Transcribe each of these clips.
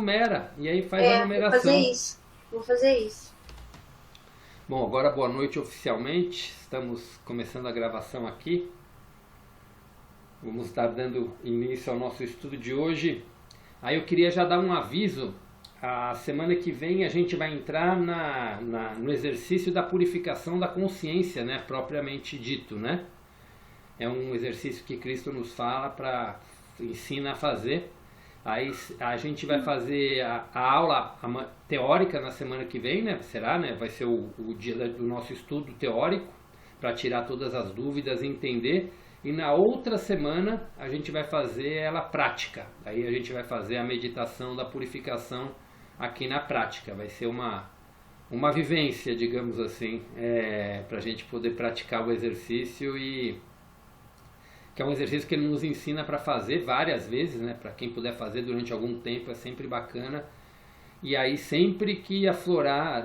numera, e aí faz a Vou fazer numeração. isso. Vou fazer isso. Bom, agora boa noite oficialmente. Estamos começando a gravação aqui. Vamos estar dando início ao nosso estudo de hoje. Aí eu queria já dar um aviso. A semana que vem a gente vai entrar no exercício da purificação da consciência, né, propriamente dito, né? É um exercício que Cristo nos ensina a fazer. Aí a gente vai fazer a aula teórica na semana que vem, né? Será, né? Vai ser o dia do nosso estudo teórico para tirar todas as dúvidas e entender. E na outra semana a gente vai fazer ela prática. Aí a gente vai fazer a meditação da purificação aqui na prática. Vai ser uma vivência, digamos assim, para a gente poder praticar o exercício que é um exercício que ele nos ensina para fazer várias vezes, né? Para quem puder fazer durante algum tempo é sempre bacana. E aí sempre que aflorar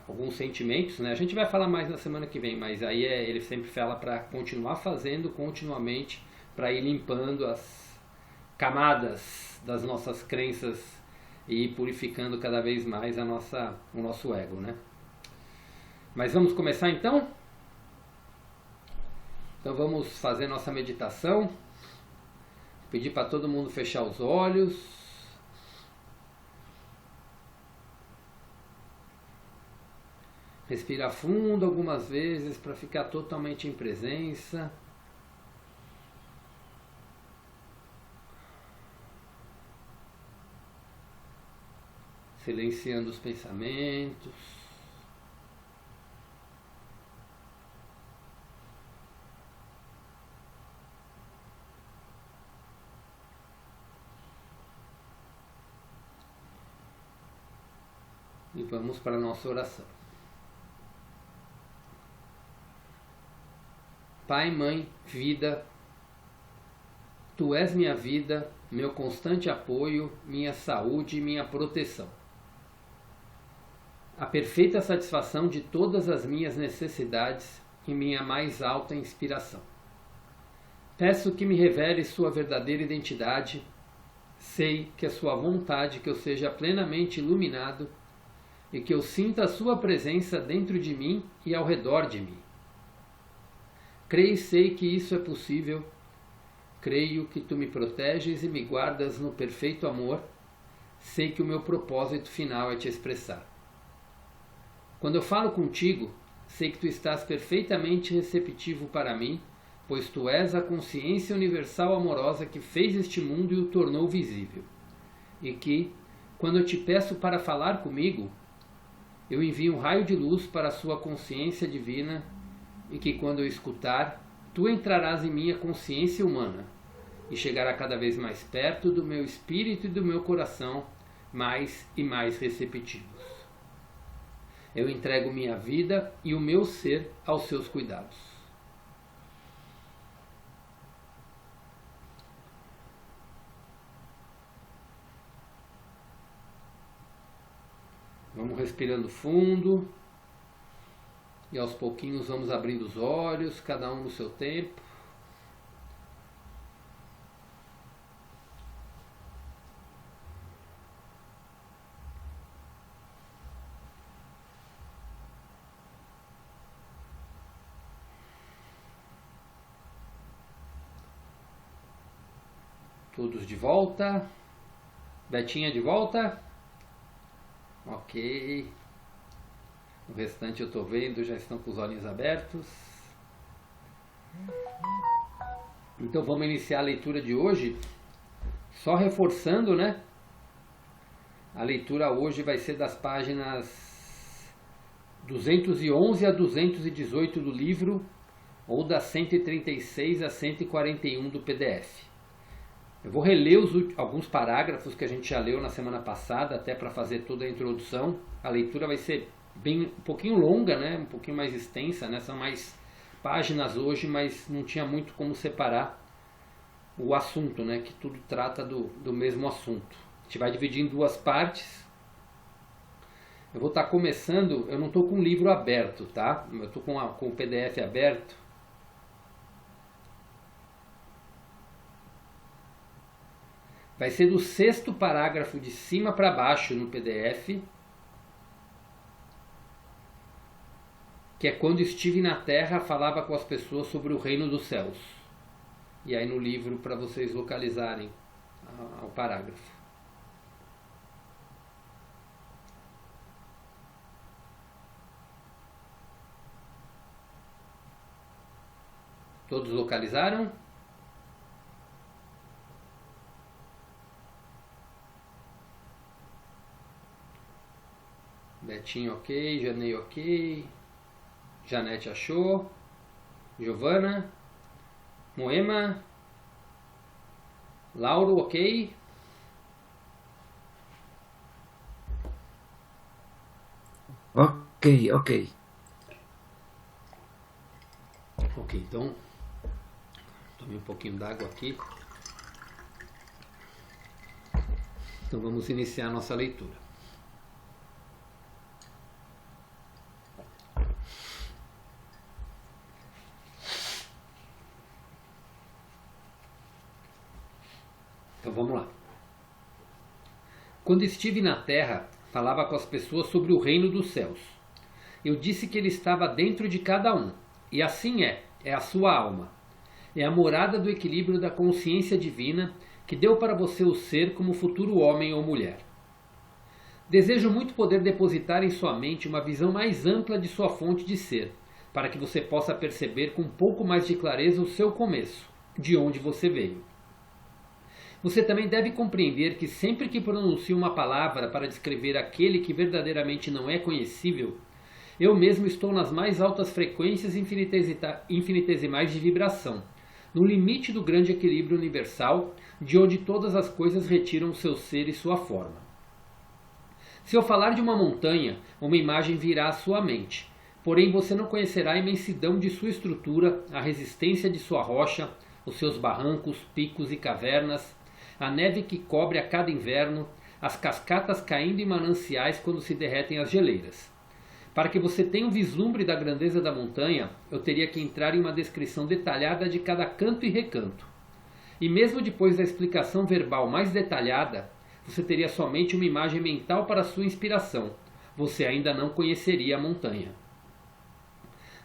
alguns sentimentos, né? A gente vai falar mais na semana que vem, mas aí ele sempre fala para continuar fazendo continuamente, para ir limpando as camadas das nossas crenças e ir purificando cada vez mais o nosso ego, né? Mas vamos começar então? Então vamos fazer nossa meditação. Vou pedir para todo mundo fechar os olhos. Respira fundo algumas vezes para ficar totalmente em presença. Silenciando os pensamentos. E vamos para a nossa oração. Pai, Mãe, Vida, Tu és minha vida, meu constante apoio, minha saúde e minha proteção. A perfeita satisfação de todas as minhas necessidades e minha mais alta inspiração. Peço que me revele sua verdadeira identidade. Sei que é sua vontade que eu seja plenamente iluminado e que eu sinta a sua presença dentro de mim e ao redor de mim. Creio e sei que isso é possível. Creio que tu me proteges e me guardas no perfeito amor. Sei que o meu propósito final é te expressar. Quando eu falo contigo, sei que tu estás perfeitamente receptivo para mim, pois tu és a consciência universal amorosa que fez este mundo e o tornou visível. E que, quando eu te peço para falar comigo, eu envio um raio de luz para a sua consciência divina e que quando eu escutar, tu entrarás em minha consciência humana e chegará cada vez mais perto do meu espírito e do meu coração, mais e mais receptivos. Eu entrego minha vida e o meu ser aos seus cuidados. Vamos respirando fundo e aos pouquinhos vamos abrindo os olhos, cada um no seu tempo. Todos de volta. Betinha de volta. Ok. O restante eu estou vendo, já estão com os olhinhos abertos. Então vamos iniciar a leitura de hoje. Só reforçando, né? A leitura hoje vai ser das páginas 211 a 218 do livro, ou das 136 a 141 do PDF. Eu vou reler alguns parágrafos que a gente já leu na semana passada, até para fazer toda a introdução. A leitura vai ser um pouquinho longa, né? Um pouquinho mais extensa, né? São mais páginas hoje, mas não tinha muito como separar o assunto, né? Que tudo trata do mesmo assunto. A gente vai dividir em duas partes. Eu vou estar começando, eu não estou com o livro aberto, tá? Eu estou com o PDF aberto. Vai ser do 6º parágrafo de cima para baixo no PDF, que é quando estive na Terra, falava com as pessoas sobre o reino dos céus. E aí no livro, para vocês localizarem o parágrafo. Todos localizaram? Betinho ok, Janei ok, Janete achou, Giovana, Moema, Lauro ok. Ok, ok. Ok, então tomei um pouquinho d'água aqui. Então vamos iniciar a nossa leitura. Então vamos lá. Quando estive na terra, falava com as pessoas sobre o reino dos céus. Eu disse que ele estava dentro de cada um, e assim é a sua alma. É a morada do equilíbrio da consciência divina que deu para você o ser como futuro homem ou mulher. Desejo muito poder depositar em sua mente uma visão mais ampla de sua fonte de ser, para que você possa perceber com um pouco mais de clareza o seu começo, de onde você veio. Você também deve compreender que sempre que pronuncio uma palavra para descrever aquele que verdadeiramente não é conhecível, eu mesmo estou nas mais altas frequências infinitesimais de vibração, no limite do grande equilíbrio universal, de onde todas as coisas retiram seu ser e sua forma. Se eu falar de uma montanha, uma imagem virá à sua mente, porém você não conhecerá a imensidão de sua estrutura, a resistência de sua rocha, os seus barrancos, picos e cavernas, a neve que cobre a cada inverno, as cascatas caindo em mananciais quando se derretem as geleiras. Para que você tenha um vislumbre da grandeza da montanha, eu teria que entrar em uma descrição detalhada de cada canto e recanto. E mesmo depois da explicação verbal mais detalhada, você teria somente uma imagem mental para sua inspiração. Você ainda não conheceria a montanha.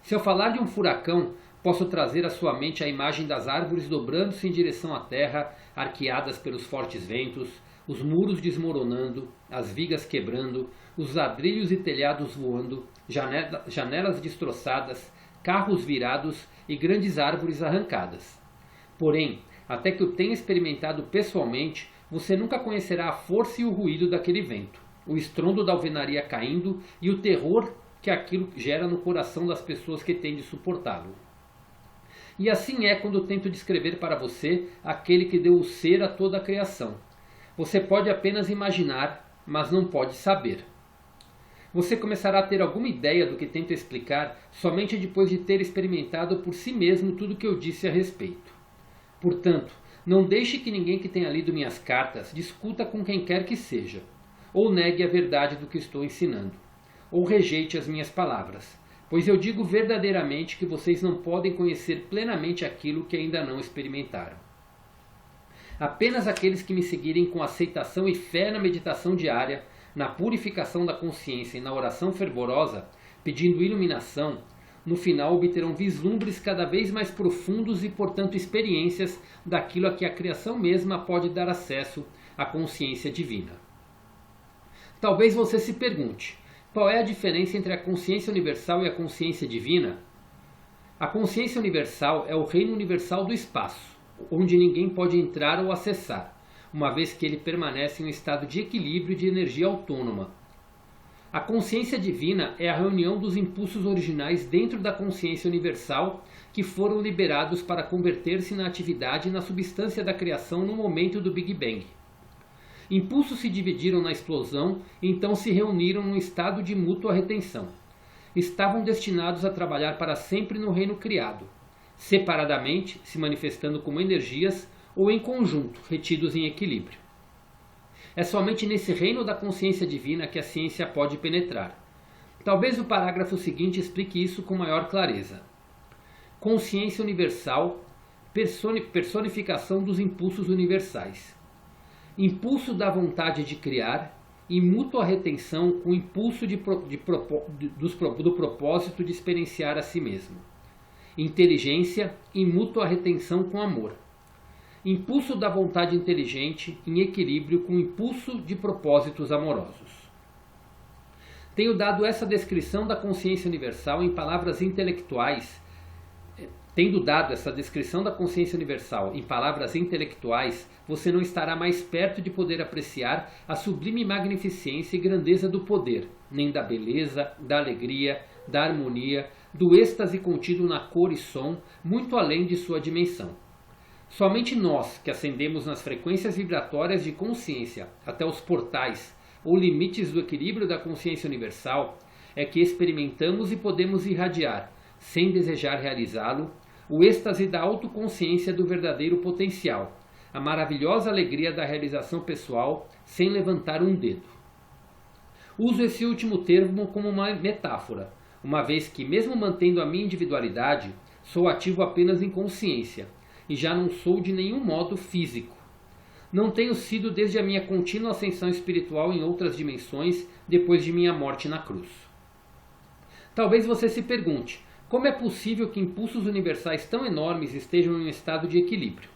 Se eu falar de um furacão, posso trazer à sua mente a imagem das árvores dobrando-se em direção à terra, arqueadas pelos fortes ventos, os muros desmoronando, as vigas quebrando, os ladrilhos e telhados voando, janelas destroçadas, carros virados e grandes árvores arrancadas. Porém, até que eu tenha experimentado pessoalmente, você nunca conhecerá a força e o ruído daquele vento, o estrondo da alvenaria caindo e o terror que aquilo gera no coração das pessoas que têm de suportá-lo. E assim é quando tento descrever para você aquele que deu o ser a toda a criação. Você pode apenas imaginar, mas não pode saber. Você começará a ter alguma ideia do que tento explicar somente depois de ter experimentado por si mesmo tudo o que eu disse a respeito. Portanto, não deixe que ninguém que tenha lido minhas cartas discuta com quem quer que seja, ou negue a verdade do que estou ensinando, ou rejeite as minhas palavras, pois eu digo verdadeiramente que vocês não podem conhecer plenamente aquilo que ainda não experimentaram. Apenas aqueles que me seguirem com aceitação e fé na meditação diária, na purificação da consciência e na oração fervorosa, pedindo iluminação, no final obterão vislumbres cada vez mais profundos e, portanto, experiências daquilo a que a criação mesma pode dar acesso à consciência divina. Talvez você se pergunte, qual é a diferença entre a consciência universal e a consciência divina? A consciência universal é o reino universal do espaço, onde ninguém pode entrar ou acessar, uma vez que ele permanece em um estado de equilíbrio de energia autônoma. A consciência divina é a reunião dos impulsos originais dentro da consciência universal que foram liberados para converter-se na atividade e na substância da criação no momento do Big Bang. Impulsos se dividiram na explosão e então se reuniram num estado de mútua retenção. Estavam destinados a trabalhar para sempre no reino criado, separadamente, se manifestando como energias ou em conjunto, retidos em equilíbrio. É somente nesse reino da consciência divina que a ciência pode penetrar. Talvez o parágrafo seguinte explique isso com maior clareza. Consciência universal, personificação dos impulsos universais. impulso da vontade de criar e mútua retenção com o impulso do propósito de experienciar a si mesmo. Inteligência e mútua retenção com amor. Impulso da vontade inteligente em equilíbrio com o impulso de propósitos amorosos. Tenho dado essa descrição da consciência universal em palavras intelectuais. Tendo dado essa descrição da consciência universal em palavras intelectuais, você não estará mais perto de poder apreciar a sublime magnificência e grandeza do poder, nem da beleza, da alegria, da harmonia, do êxtase contido na cor e som, muito além de sua dimensão. Somente nós, que ascendemos nas frequências vibratórias de consciência até os portais ou limites do equilíbrio da consciência universal, é que experimentamos e podemos irradiar, sem desejar realizá-lo, o êxtase da autoconsciência do verdadeiro potencial, a maravilhosa alegria da realização pessoal sem levantar um dedo. Uso esse último termo como uma metáfora, uma vez que, mesmo mantendo a minha individualidade, sou ativo apenas em consciência, e já não sou de nenhum modo físico. Não tenho sido desde a minha contínua ascensão espiritual em outras dimensões depois de minha morte na cruz. Talvez você se pergunte, como é possível que impulsos universais tão enormes estejam em um estado de equilíbrio?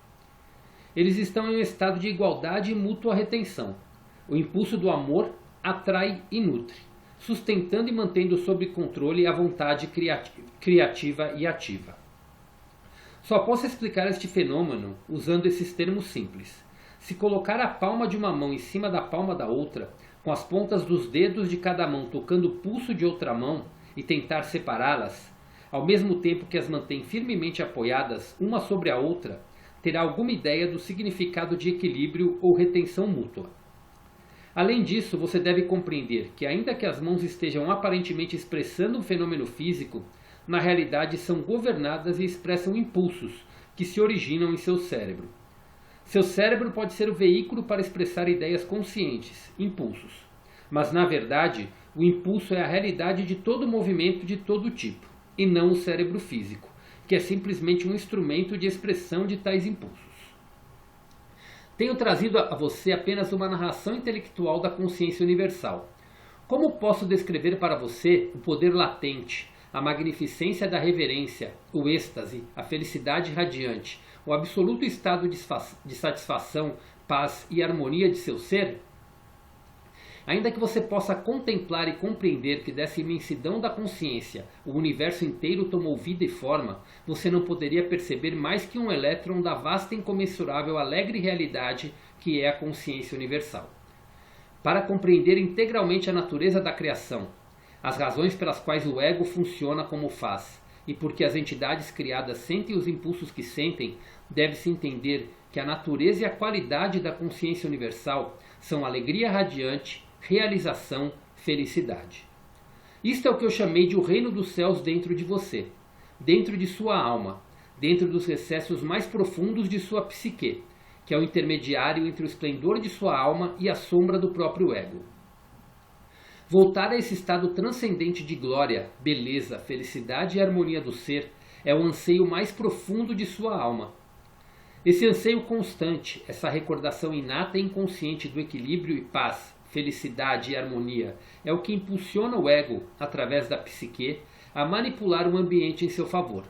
Eles estão em um estado de igualdade e mútua retenção. O impulso do amor atrai e nutre, sustentando e mantendo sob controle a vontade criativa e ativa. Só posso explicar este fenômeno usando esses termos simples. Se colocar a palma de uma mão em cima da palma da outra, com as pontas dos dedos de cada mão tocando o pulso de outra mão e tentar separá-las, ao mesmo tempo que as mantém firmemente apoiadas uma sobre a outra, terá alguma ideia do significado de equilíbrio ou retenção mútua. Além disso, você deve compreender que, ainda que as mãos estejam aparentemente expressando um fenômeno físico, na realidade são governadas e expressam impulsos que se originam em seu cérebro. Seu cérebro pode ser o veículo para expressar ideias conscientes, impulsos, mas na verdade o impulso é a realidade de todo movimento de todo tipo, e não o cérebro físico, que é simplesmente um instrumento de expressão de tais impulsos. Tenho trazido a você apenas uma narração intelectual da consciência universal. Como posso descrever para você o poder latente, a magnificência da reverência, o êxtase, a felicidade radiante, o absoluto estado de satisfação, paz e harmonia de seu ser? Ainda que você possa contemplar e compreender que dessa imensidão da consciência o universo inteiro tomou vida e forma, você não poderia perceber mais que um elétron da vasta e incomensurável alegre realidade que é a consciência universal. Para compreender integralmente a natureza da criação, as razões pelas quais o ego funciona como faz, e porque as entidades criadas sentem os impulsos que sentem, deve-se entender que a natureza e a qualidade da consciência universal são alegria radiante, realização, felicidade. Isto é o que eu chamei de o reino dos céus dentro de você, dentro de sua alma, dentro dos recessos mais profundos de sua psique, que é o intermediário entre o esplendor de sua alma e a sombra do próprio ego. Voltar a esse estado transcendente de glória, beleza, felicidade e harmonia do ser é o anseio mais profundo de sua alma. Esse anseio constante, essa recordação inata e inconsciente do equilíbrio e paz, felicidade e harmonia, é o que impulsiona o ego, através da psique, a manipular o ambiente em seu favor.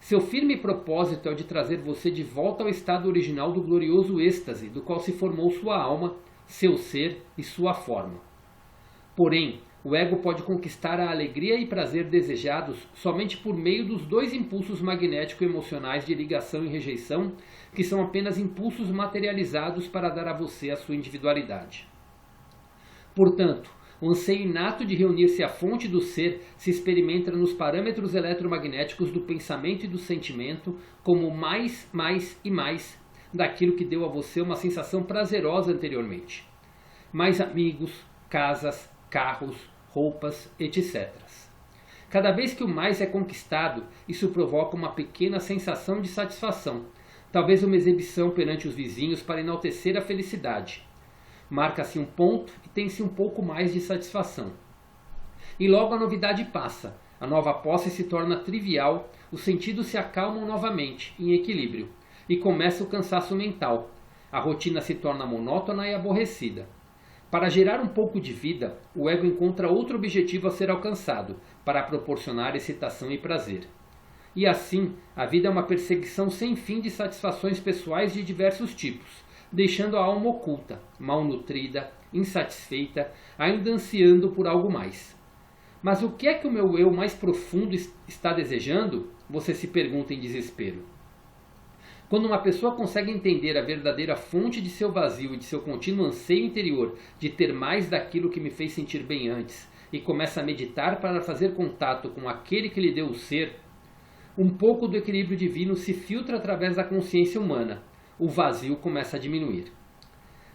Seu firme propósito é o de trazer você de volta ao estado original do glorioso êxtase do qual se formou sua alma, seu ser e sua forma. Porém, o ego pode conquistar a alegria e prazer desejados somente por meio dos dois impulsos magnético-emocionais de ligação e rejeição, que são apenas impulsos materializados para dar a você a sua individualidade. Portanto, o anseio inato de reunir-se à fonte do ser se experimenta nos parâmetros eletromagnéticos do pensamento e do sentimento como mais, mais e mais daquilo que deu a você uma sensação prazerosa anteriormente. Mais amigos, casas, carros, roupas, etc. Cada vez que o mais é conquistado, isso provoca uma pequena sensação de satisfação, talvez uma exibição perante os vizinhos para enaltecer a felicidade. Marca-se um ponto e tem-se um pouco mais de satisfação. E logo a novidade passa, a nova posse se torna trivial, os sentidos se acalmam novamente, em equilíbrio, e começa o cansaço mental. A rotina se torna monótona e aborrecida. Para gerar um pouco de vida, o ego encontra outro objetivo a ser alcançado, para proporcionar excitação e prazer. E assim, a vida é uma perseguição sem fim de satisfações pessoais de diversos tipos, deixando a alma oculta, mal nutrida, insatisfeita, ainda ansiando por algo mais. Mas o que é que o meu eu mais profundo está desejando? Você se pergunta em desespero. Quando uma pessoa consegue entender a verdadeira fonte de seu vazio e de seu contínuo anseio interior de ter mais daquilo que me fez sentir bem antes, e começa a meditar para fazer contato com aquele que lhe deu o ser, um pouco do equilíbrio divino se filtra através da consciência humana. O vazio começa a diminuir.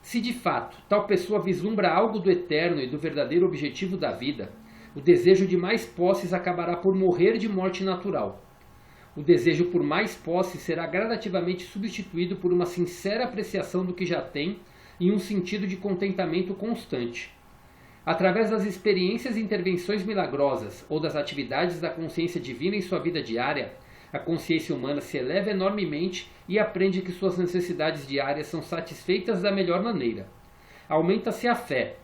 Se de fato tal pessoa vislumbra algo do eterno e do verdadeiro objetivo da vida, o desejo de mais posses acabará por morrer de morte natural. O desejo por mais posse será gradativamente substituído por uma sincera apreciação do que já tem e um sentido de contentamento constante. Através das experiências e intervenções milagrosas ou das atividades da consciência divina em sua vida diária, a consciência humana se eleva enormemente e aprende que suas necessidades diárias são satisfeitas da melhor maneira. Aumenta-se a fé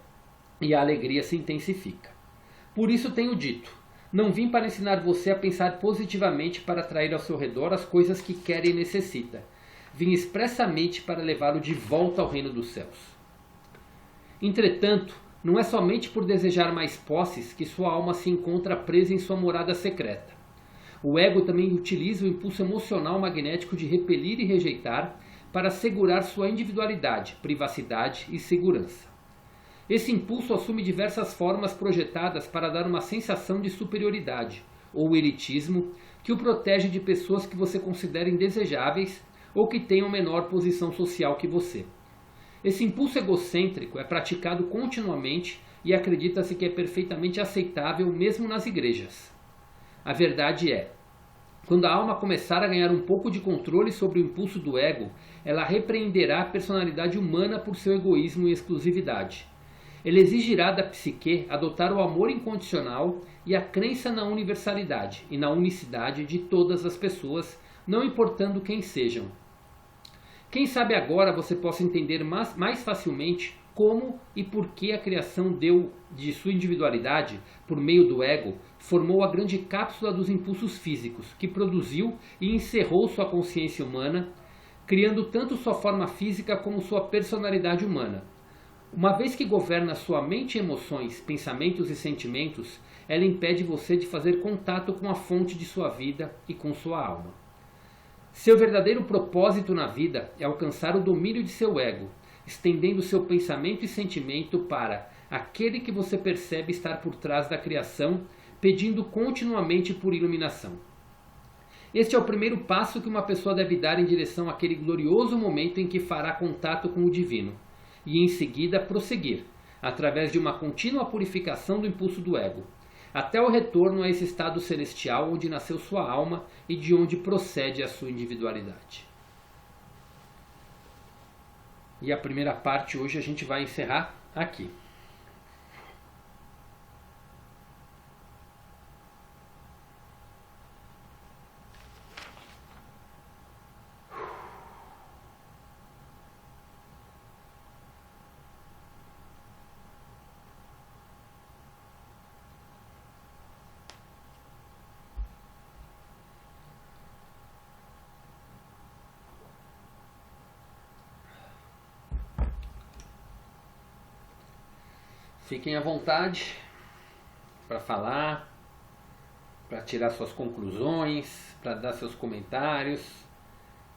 e a alegria se intensifica. Por isso tenho dito: não vim para ensinar você a pensar positivamente para atrair ao seu redor as coisas que quer e necessita. Vim expressamente para levá-lo de volta ao reino dos céus. Entretanto, não é somente por desejar mais posses que sua alma se encontra presa em sua morada secreta. O ego também utiliza o impulso emocional magnético de repelir e rejeitar para assegurar sua individualidade, privacidade e segurança. Esse impulso assume diversas formas projetadas para dar uma sensação de superioridade, ou elitismo, que o protege de pessoas que você considera indesejáveis ou que tenham menor posição social que você. Esse impulso egocêntrico é praticado continuamente e acredita-se que é perfeitamente aceitável mesmo nas igrejas. A verdade é, quando a alma começar a ganhar um pouco de controle sobre o impulso do ego, ela repreenderá a personalidade humana por seu egoísmo e exclusividade. Ele exigirá da psique adotar o amor incondicional e a crença na universalidade e na unicidade de todas as pessoas, não importando quem sejam. Quem sabe agora você possa entender mais facilmente como e por que a criação deu de sua individualidade, por meio do ego, formou a grande cápsula dos impulsos físicos, que produziu e encerrou sua consciência humana, criando tanto sua forma física como sua personalidade humana. Uma vez que governa sua mente e emoções, pensamentos e sentimentos, ela impede você de fazer contato com a fonte de sua vida e com sua alma. Seu verdadeiro propósito na vida é alcançar o domínio de seu ego, estendendo seu pensamento e sentimento para aquele que você percebe estar por trás da criação, pedindo continuamente por iluminação. Este é o primeiro passo que uma pessoa deve dar em direção àquele glorioso momento em que fará contato com o divino, e em seguida prosseguir, através de uma contínua purificação do impulso do ego, até o retorno a esse estado celestial onde nasceu sua alma e de onde procede a sua individualidade. E a primeira parte hoje a gente vai encerrar aqui. Fiquem à vontade para falar, para tirar suas conclusões, para dar seus comentários,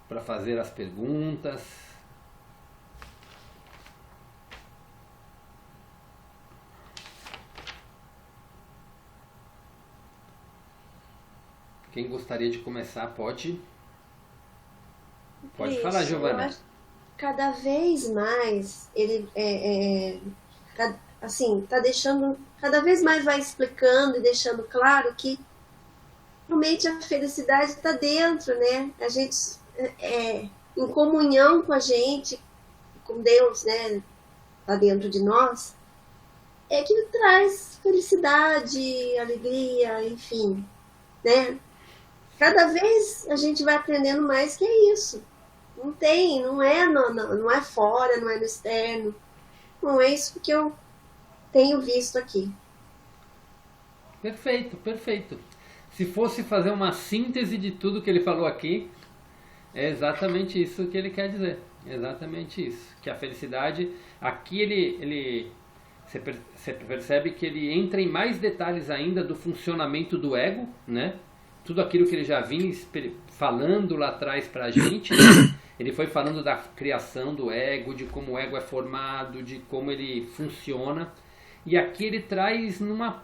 para fazer as perguntas. Quem gostaria de começar pode falar, Giovana. Cada vez mais ele assim, tá deixando, cada vez mais vai explicando e deixando claro que realmente a felicidade está dentro, né? A gente em comunhão com a gente, com Deus, né? Tá dentro de nós, é que traz felicidade, alegria, enfim, né? Cada vez a gente vai aprendendo mais que é isso. Não tem, não é, não é fora, não é no externo. Não é isso que eu tenho visto aqui. Perfeito, perfeito. Se fosse fazer uma síntese de tudo que ele falou aqui, é exatamente isso que ele quer dizer. É exatamente isso. Que a felicidade, aqui você percebe que ele entra em mais detalhes ainda do funcionamento do ego, né? Tudo aquilo que ele já vinha falando lá atrás pra gente, né? Ele foi falando da criação do ego, de como o ego é formado, de como ele funciona. E aqui ele traz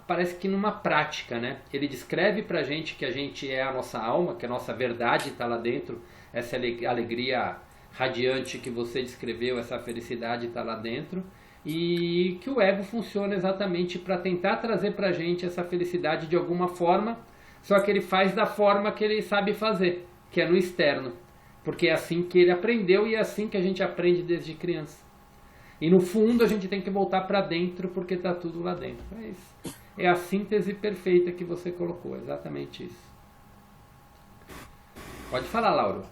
parece que numa prática, né? Ele descreve pra gente que a gente é a nossa alma, que a nossa verdade está lá dentro, essa alegria radiante que você descreveu, essa felicidade está lá dentro, e que o ego funciona exatamente para tentar trazer pra gente essa felicidade de alguma forma, só que ele faz da forma que ele sabe fazer, que é no externo, porque é assim que ele aprendeu e é assim que a gente aprende desde criança. E no fundo a gente tem que voltar para dentro porque está tudo lá dentro. É isso. É a síntese perfeita que você colocou, exatamente isso. Pode falar, Lauro.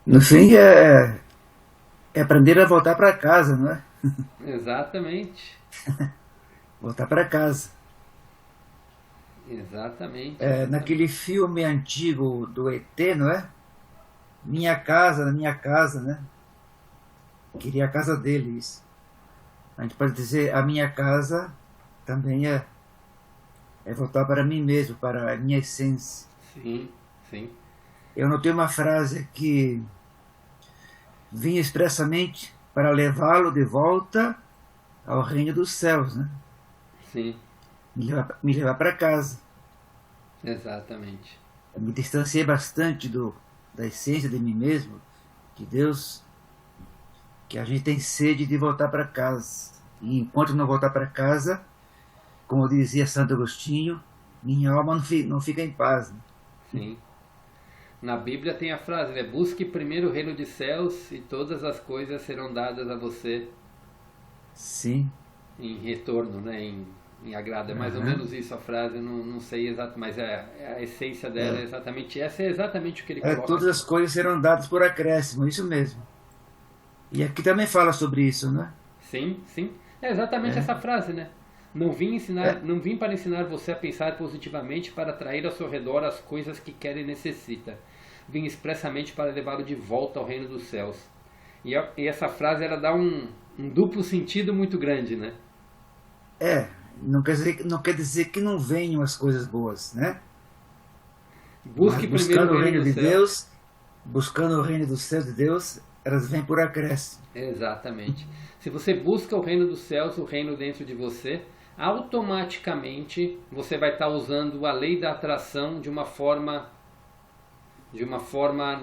No fim, é aprender a voltar para casa, não é? Exatamente. Voltar para casa. Exatamente. Naquele filme antigo do ET, não é? Minha casa, na minha casa, né? Queria a casa dele, isso. A gente pode dizer, a minha casa também é voltar para mim mesmo, para a minha essência. Sim, sim. Eu notei uma frase que vinha expressamente para levá-lo de volta ao reino dos céus, né? Sim. Me levar para casa. Exatamente. Eu me distanciei bastante da essência de mim mesmo, de Deus, que a gente tem sede de voltar para casa. E enquanto não voltar para casa, como dizia Santo Agostinho, minha alma não fica em paz. Né? Sim. Na Bíblia tem a frase, né? Busque primeiro o reino dos céus e todas as coisas serão dadas a você. Sim. Em retorno, né? Em agrado. É mais ou menos isso a frase, eu não sei exato, mas a essência dela é exatamente essa, é exatamente o que ele coloca. Todas as coisas serão dadas por acréscimo, isso mesmo. E aqui também fala sobre isso, né? Sim, sim. É exatamente essa frase, né? Não vim para ensinar você a pensar positivamente para atrair ao seu redor as coisas que quer e necessita. Vim expressamente para levá-lo de volta ao reino dos céus. E essa frase ela dá um duplo sentido muito grande, né? Não quer dizer que não venham as coisas boas, né? Busque buscando primeiro o reino de céu. Deus, buscando o reino dos céus de Deus, elas vêm por acréscimo. Exatamente. Se você busca o reino dos céus, o reino dentro de você, automaticamente você vai estar usando a lei da atração de uma forma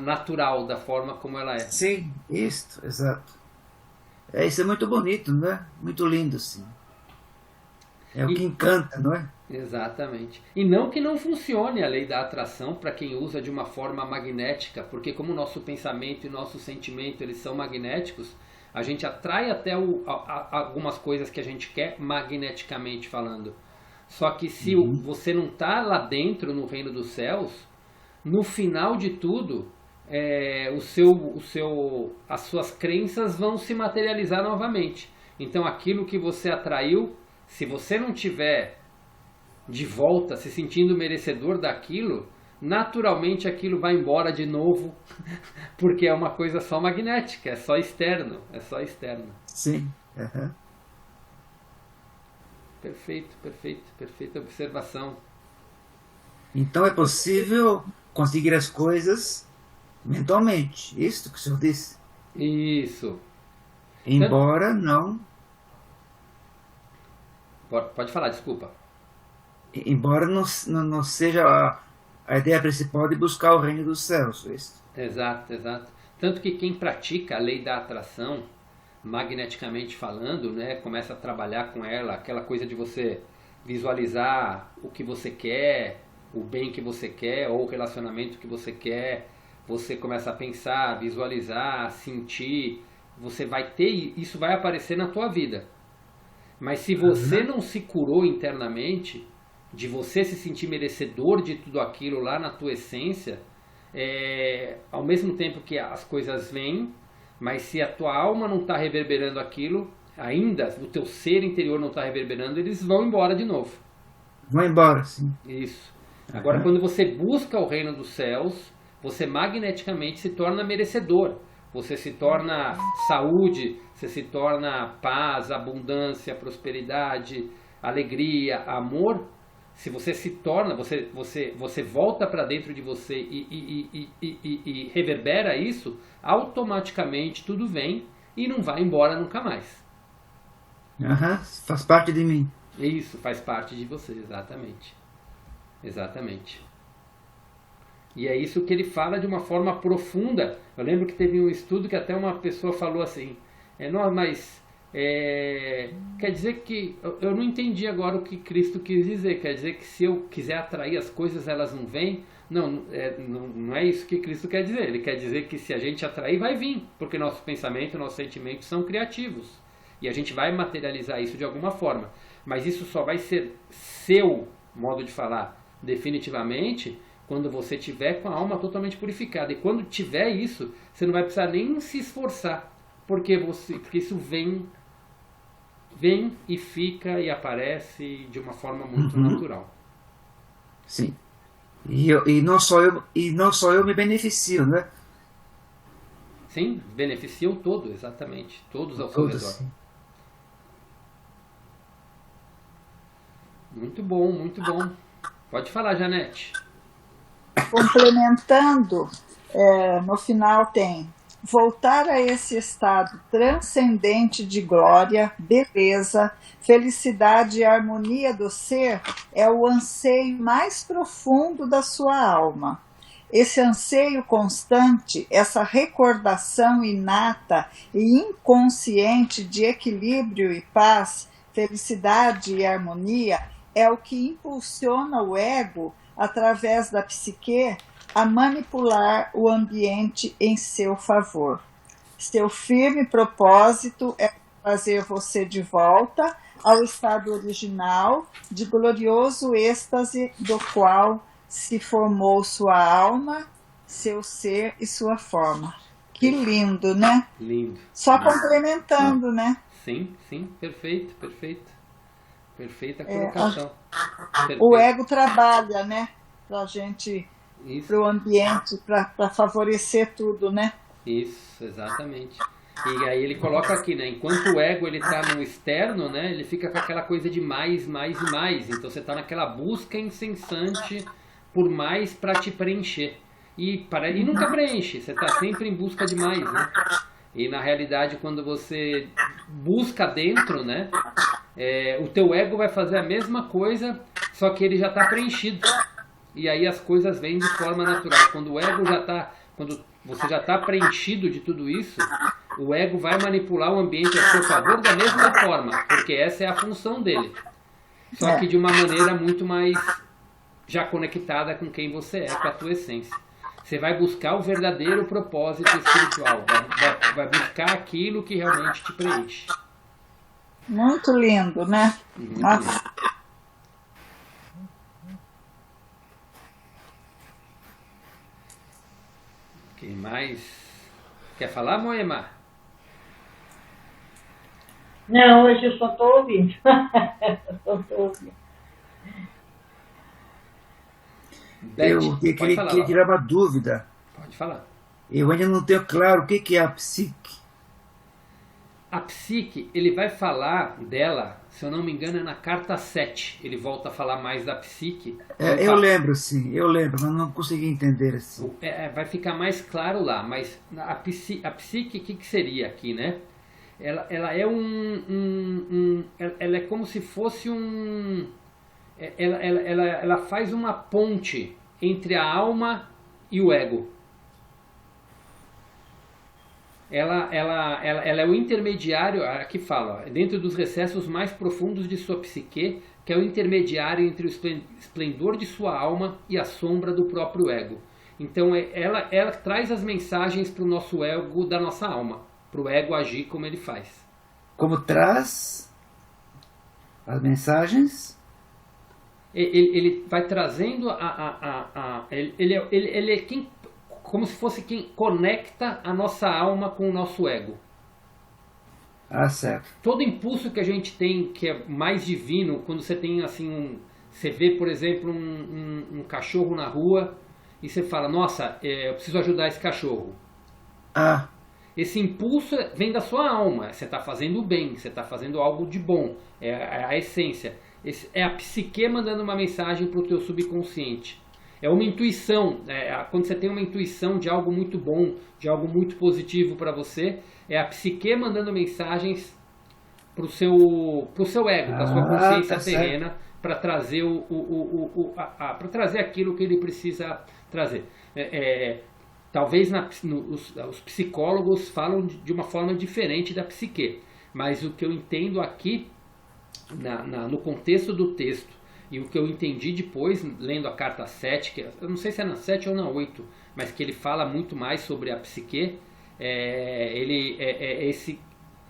natural, da forma como ela é. Sim, isso, exato. Isso é muito bonito, não é? Muito lindo, sim. É o que encanta, não é? Exatamente. E não que não funcione a lei da atração para quem usa de uma forma magnética, porque como o nosso pensamento e nosso sentimento eles são magnéticos, a gente atrai até algumas coisas que a gente quer magneticamente falando. Só que se você não está lá dentro no reino dos céus, no final de tudo, as suas crenças vão se materializar novamente. Então aquilo que você atraiu, se você não tiver de volta se sentindo merecedor daquilo, naturalmente aquilo vai embora de novo, porque é uma coisa só magnética, é só externo. Sim. Uhum. Perfeita observação. Então é possível conseguir as coisas mentalmente, isso que o senhor disse? Isso. Embora não... Pode falar, desculpa. Embora não seja a ideia principal de buscar o reino dos céus. Isso. Exato. Tanto que quem pratica a lei da atração, magneticamente falando, né, começa a trabalhar com ela, aquela coisa de você visualizar o que você quer, o bem que você quer, ou o relacionamento que você quer, você começa a pensar, visualizar, sentir, você vai ter, isso vai aparecer na tua vida. Mas se você não se curou internamente, de você se sentir merecedor de tudo aquilo lá na tua essência, ao mesmo tempo que as coisas vêm, mas se a tua alma não está reverberando aquilo, ainda o teu ser interior não está reverberando, eles vão embora de novo. Vão embora, sim. Isso. Agora, quando você busca o reino dos céus, você magneticamente se torna merecedor. Você se torna saúde, você se torna paz, abundância, prosperidade, alegria, amor. Se você se torna, você volta para dentro de você e reverbera isso, automaticamente tudo vem e não vai embora nunca mais. Faz parte de mim. Isso, faz parte de você, exatamente. Exatamente. E é isso que ele fala de uma forma profunda. Eu lembro que teve um estudo que até uma pessoa falou assim, quer dizer que, eu não entendi agora o que Cristo quis dizer, quer dizer que se eu quiser atrair as coisas, elas não vêm? Não é isso que Cristo quer dizer. Ele quer dizer que se a gente atrair, vai vir, porque nosso pensamento, nossos sentimentos são criativos. E a gente vai materializar isso de alguma forma. Mas isso só vai ser seu modo de falar definitivamente quando você tiver com a alma totalmente purificada. E quando tiver isso, você não vai precisar nem se esforçar, porque isso vem e fica e aparece de uma forma muito natural. Sim. E não só eu me beneficio, né? Sim, beneficia o todo, exatamente. Todos ao seu redor. Sim. Muito bom, muito bom. Pode falar, Janete. Complementando, no final tem: voltar a esse estado transcendente de glória, beleza, felicidade e harmonia do ser é o anseio mais profundo da sua alma. Esse anseio constante, essa recordação inata e inconsciente de equilíbrio e paz, felicidade e harmonia é o que impulsiona o ego, através da psique, a manipular o ambiente em seu favor. Seu firme propósito é trazer você de volta ao estado original de glorioso êxtase do qual se formou sua alma, seu ser e sua forma. Que lindo, né? Lindo. Só complementando, né? Sim, perfeito. Perfeita colocação. O ego trabalha, né? Pra gente, pro ambiente, para favorecer tudo, né? Isso, exatamente. E aí ele coloca aqui, né? Enquanto o ego ele tá no externo, né? Ele fica com aquela coisa de mais. Então você tá naquela busca incessante por mais para te preencher. E nunca preenche, você tá sempre em busca de mais, né? E na realidade, quando você busca dentro, né? O teu ego vai fazer a mesma coisa, só que ele já está preenchido. E aí as coisas vêm de forma natural. Quando você já está preenchido de tudo isso, o ego vai manipular o ambiente a seu favor da mesma forma, porque essa é a função dele. Só que de uma maneira muito mais já conectada com quem você é, com a tua essência. Você vai buscar o verdadeiro propósito espiritual, vai buscar aquilo que realmente te preenche. Muito lindo, né? Muito lindo. Quem mais quer falar, Moema? Não, hoje eu só estou ouvindo. Eu queria tirar uma dúvida. Pode falar. Eu ainda não tenho claro o que é a psique. A psique, ele vai falar dela, se eu não me engano, é na carta 7. Ele volta a falar mais da psique. Eu lembro, mas não consegui entender assim. Vai ficar mais claro lá, mas a psique, o que seria aqui, né? Ela é ela é como se fosse ela faz uma ponte entre a alma e o ego. Ela é o intermediário, aqui fala, dentro dos recessos mais profundos de sua psique, que é o intermediário entre o esplendor de sua alma e a sombra do próprio ego. Então ela traz as mensagens para o nosso ego da nossa alma, para o ego agir como ele faz. Como traz as mensagens? Ele vai trazendo ele é quem como se fosse quem conecta a nossa alma com o nosso ego. Ah, certo. Todo impulso que a gente tem, que é mais divino, quando você tem assim, você vê, por exemplo, um cachorro na rua e você fala, nossa, eu preciso ajudar esse cachorro. Ah, Esse impulso vem da sua alma, você está fazendo o bem, você está fazendo algo de bom, é a essência. É a psique mandando uma mensagem para o teu subconsciente. É uma intuição, quando você tem uma intuição de algo muito bom, de algo muito positivo para você, é a psique mandando mensagens para o seu ego, para a sua consciência tá terrena, para trazer, para trazer aquilo que ele precisa trazer. Talvez os psicólogos falam de uma forma diferente da psique, mas o que eu entendo aqui, no contexto do texto, e o que eu entendi depois, lendo a carta 7, que eu não sei se é na 7 ou na 8, mas que ele fala muito mais sobre a psique,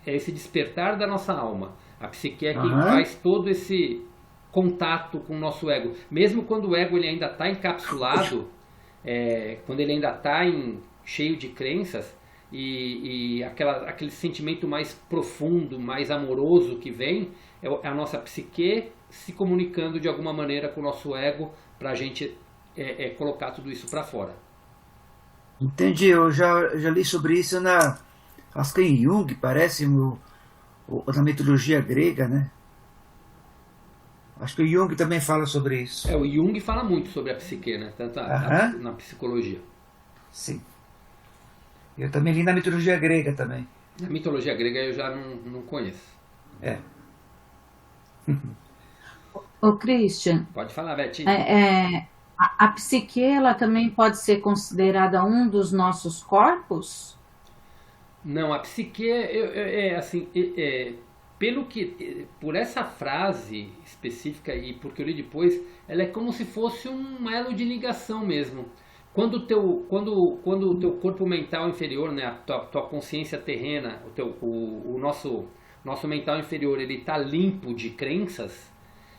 esse despertar da nossa alma. A psique é quem faz todo esse contato com o nosso ego. Mesmo quando o ego ele ainda está encapsulado, quando ele ainda está cheio de crenças, e aquele sentimento mais profundo, mais amoroso que vem, é a nossa psique se comunicando de alguma maneira com o nosso ego para a gente colocar tudo isso para fora. entendi. Eu já li sobre isso acho que em Jung, parece, na mitologia grega, né? Acho que o Jung também fala sobre isso. O Jung fala muito sobre a psique, né? Tanto na psicologia. Sim. Eu também li na mitologia grega também. Na mitologia grega eu já não conheço. Ô, Christian, Pode falar, Betinho. a psique, ela também pode ser considerada um dos nossos corpos? Não, a psique assim, por essa frase específica e porque eu li depois, ela é como se fosse um elo de ligação mesmo. Quando o teu corpo mental inferior, né, a tua consciência terrena, o nosso mental inferior, ele está limpo de crenças,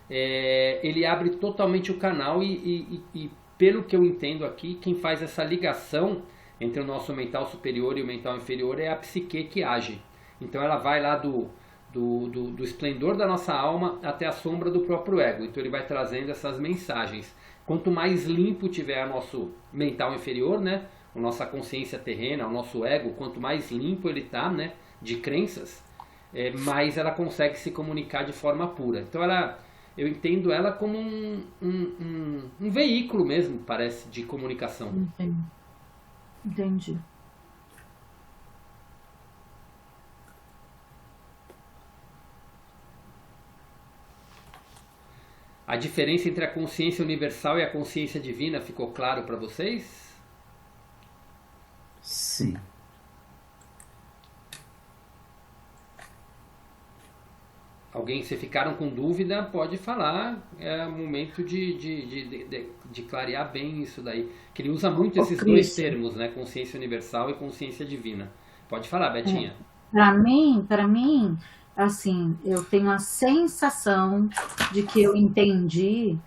ele abre totalmente o canal e pelo que eu entendo aqui, quem faz essa ligação entre o nosso mental superior e o mental inferior é a psique que age. Então ela vai lá do esplendor da nossa alma até a sombra do próprio ego. Então ele vai trazendo essas mensagens. Quanto mais limpo tiver o nosso mental inferior, né, a nossa consciência terrena, o nosso ego, quanto mais limpo ele está, né, de crenças, mais ela consegue se comunicar de forma pura. Então eu entendo ela como um veículo mesmo, parece, de comunicação. Entendi. A diferença entre a consciência universal e a consciência divina ficou claro para vocês? Sim. Alguém, se ficaram com dúvida, pode falar. É o momento de clarear bem isso daí. Que ele usa muito esses dois termos, né? Consciência universal e consciência divina. Pode falar, Betinha. Para mim, assim, eu tenho a sensação de que eu entendi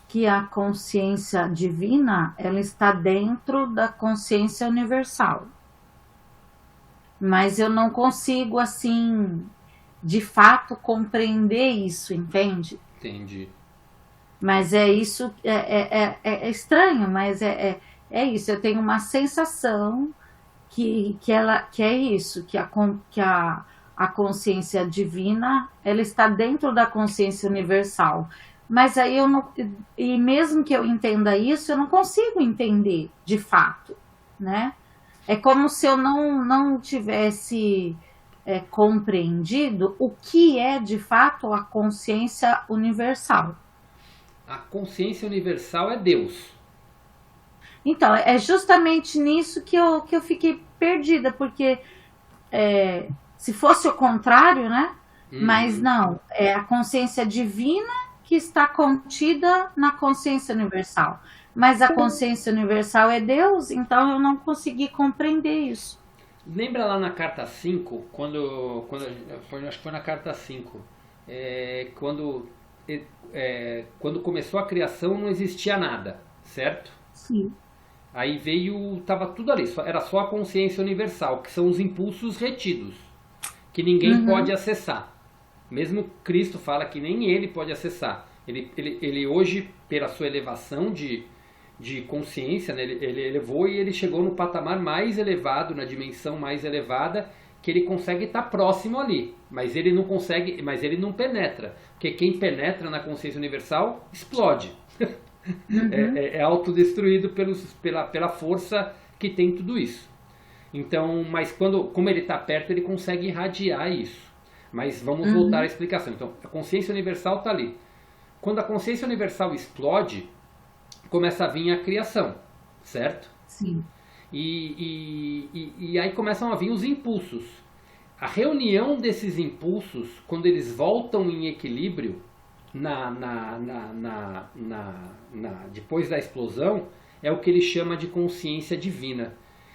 que a consciência divina, ela está dentro da consciência universal. Mas eu não consigo, assim, de fato compreender isso, entende? Entendi. Mas é isso, é estranho, mas é isso. Eu tenho uma sensação que é isso, que a consciência divina, ela está dentro da consciência universal. Mas aí e mesmo que eu entenda isso, eu não consigo entender de fato, né? É como se eu não tivesse compreendido o que é de fato a consciência universal. A consciência universal é Deus. Então, é justamente nisso que eu fiquei perdida, porque se fosse o contrário, né? Mas não, é a consciência divina que está contida na consciência universal. Mas a consciência universal é Deus, então eu não consegui compreender isso. Lembra lá na carta 5, acho que foi na carta 5, quando começou a criação não existia nada, certo? Sim. Aí veio, tava tudo ali, era só a consciência universal, que são os impulsos retidos, que ninguém pode acessar. Mesmo Cristo fala que nem ele pode acessar. Ele hoje, pela sua elevação de consciência, né, ele elevou e ele chegou no patamar mais elevado, na dimensão mais elevada, que ele consegue estar próximo ali, mas ele não consegue, mas ele não penetra, porque quem penetra na consciência universal explode. É autodestruído pela força que tem tudo isso. Então, mas como ele está perto, ele consegue irradiar isso. Mas vamos voltar à explicação. Então, a consciência universal está ali. Quando a consciência universal explode, começa a vir a criação, certo? Sim. E aí começam a vir os impulsos. A reunião desses impulsos, quando eles voltam em equilíbrio, depois da explosão, é o que ele chama de consciência divina.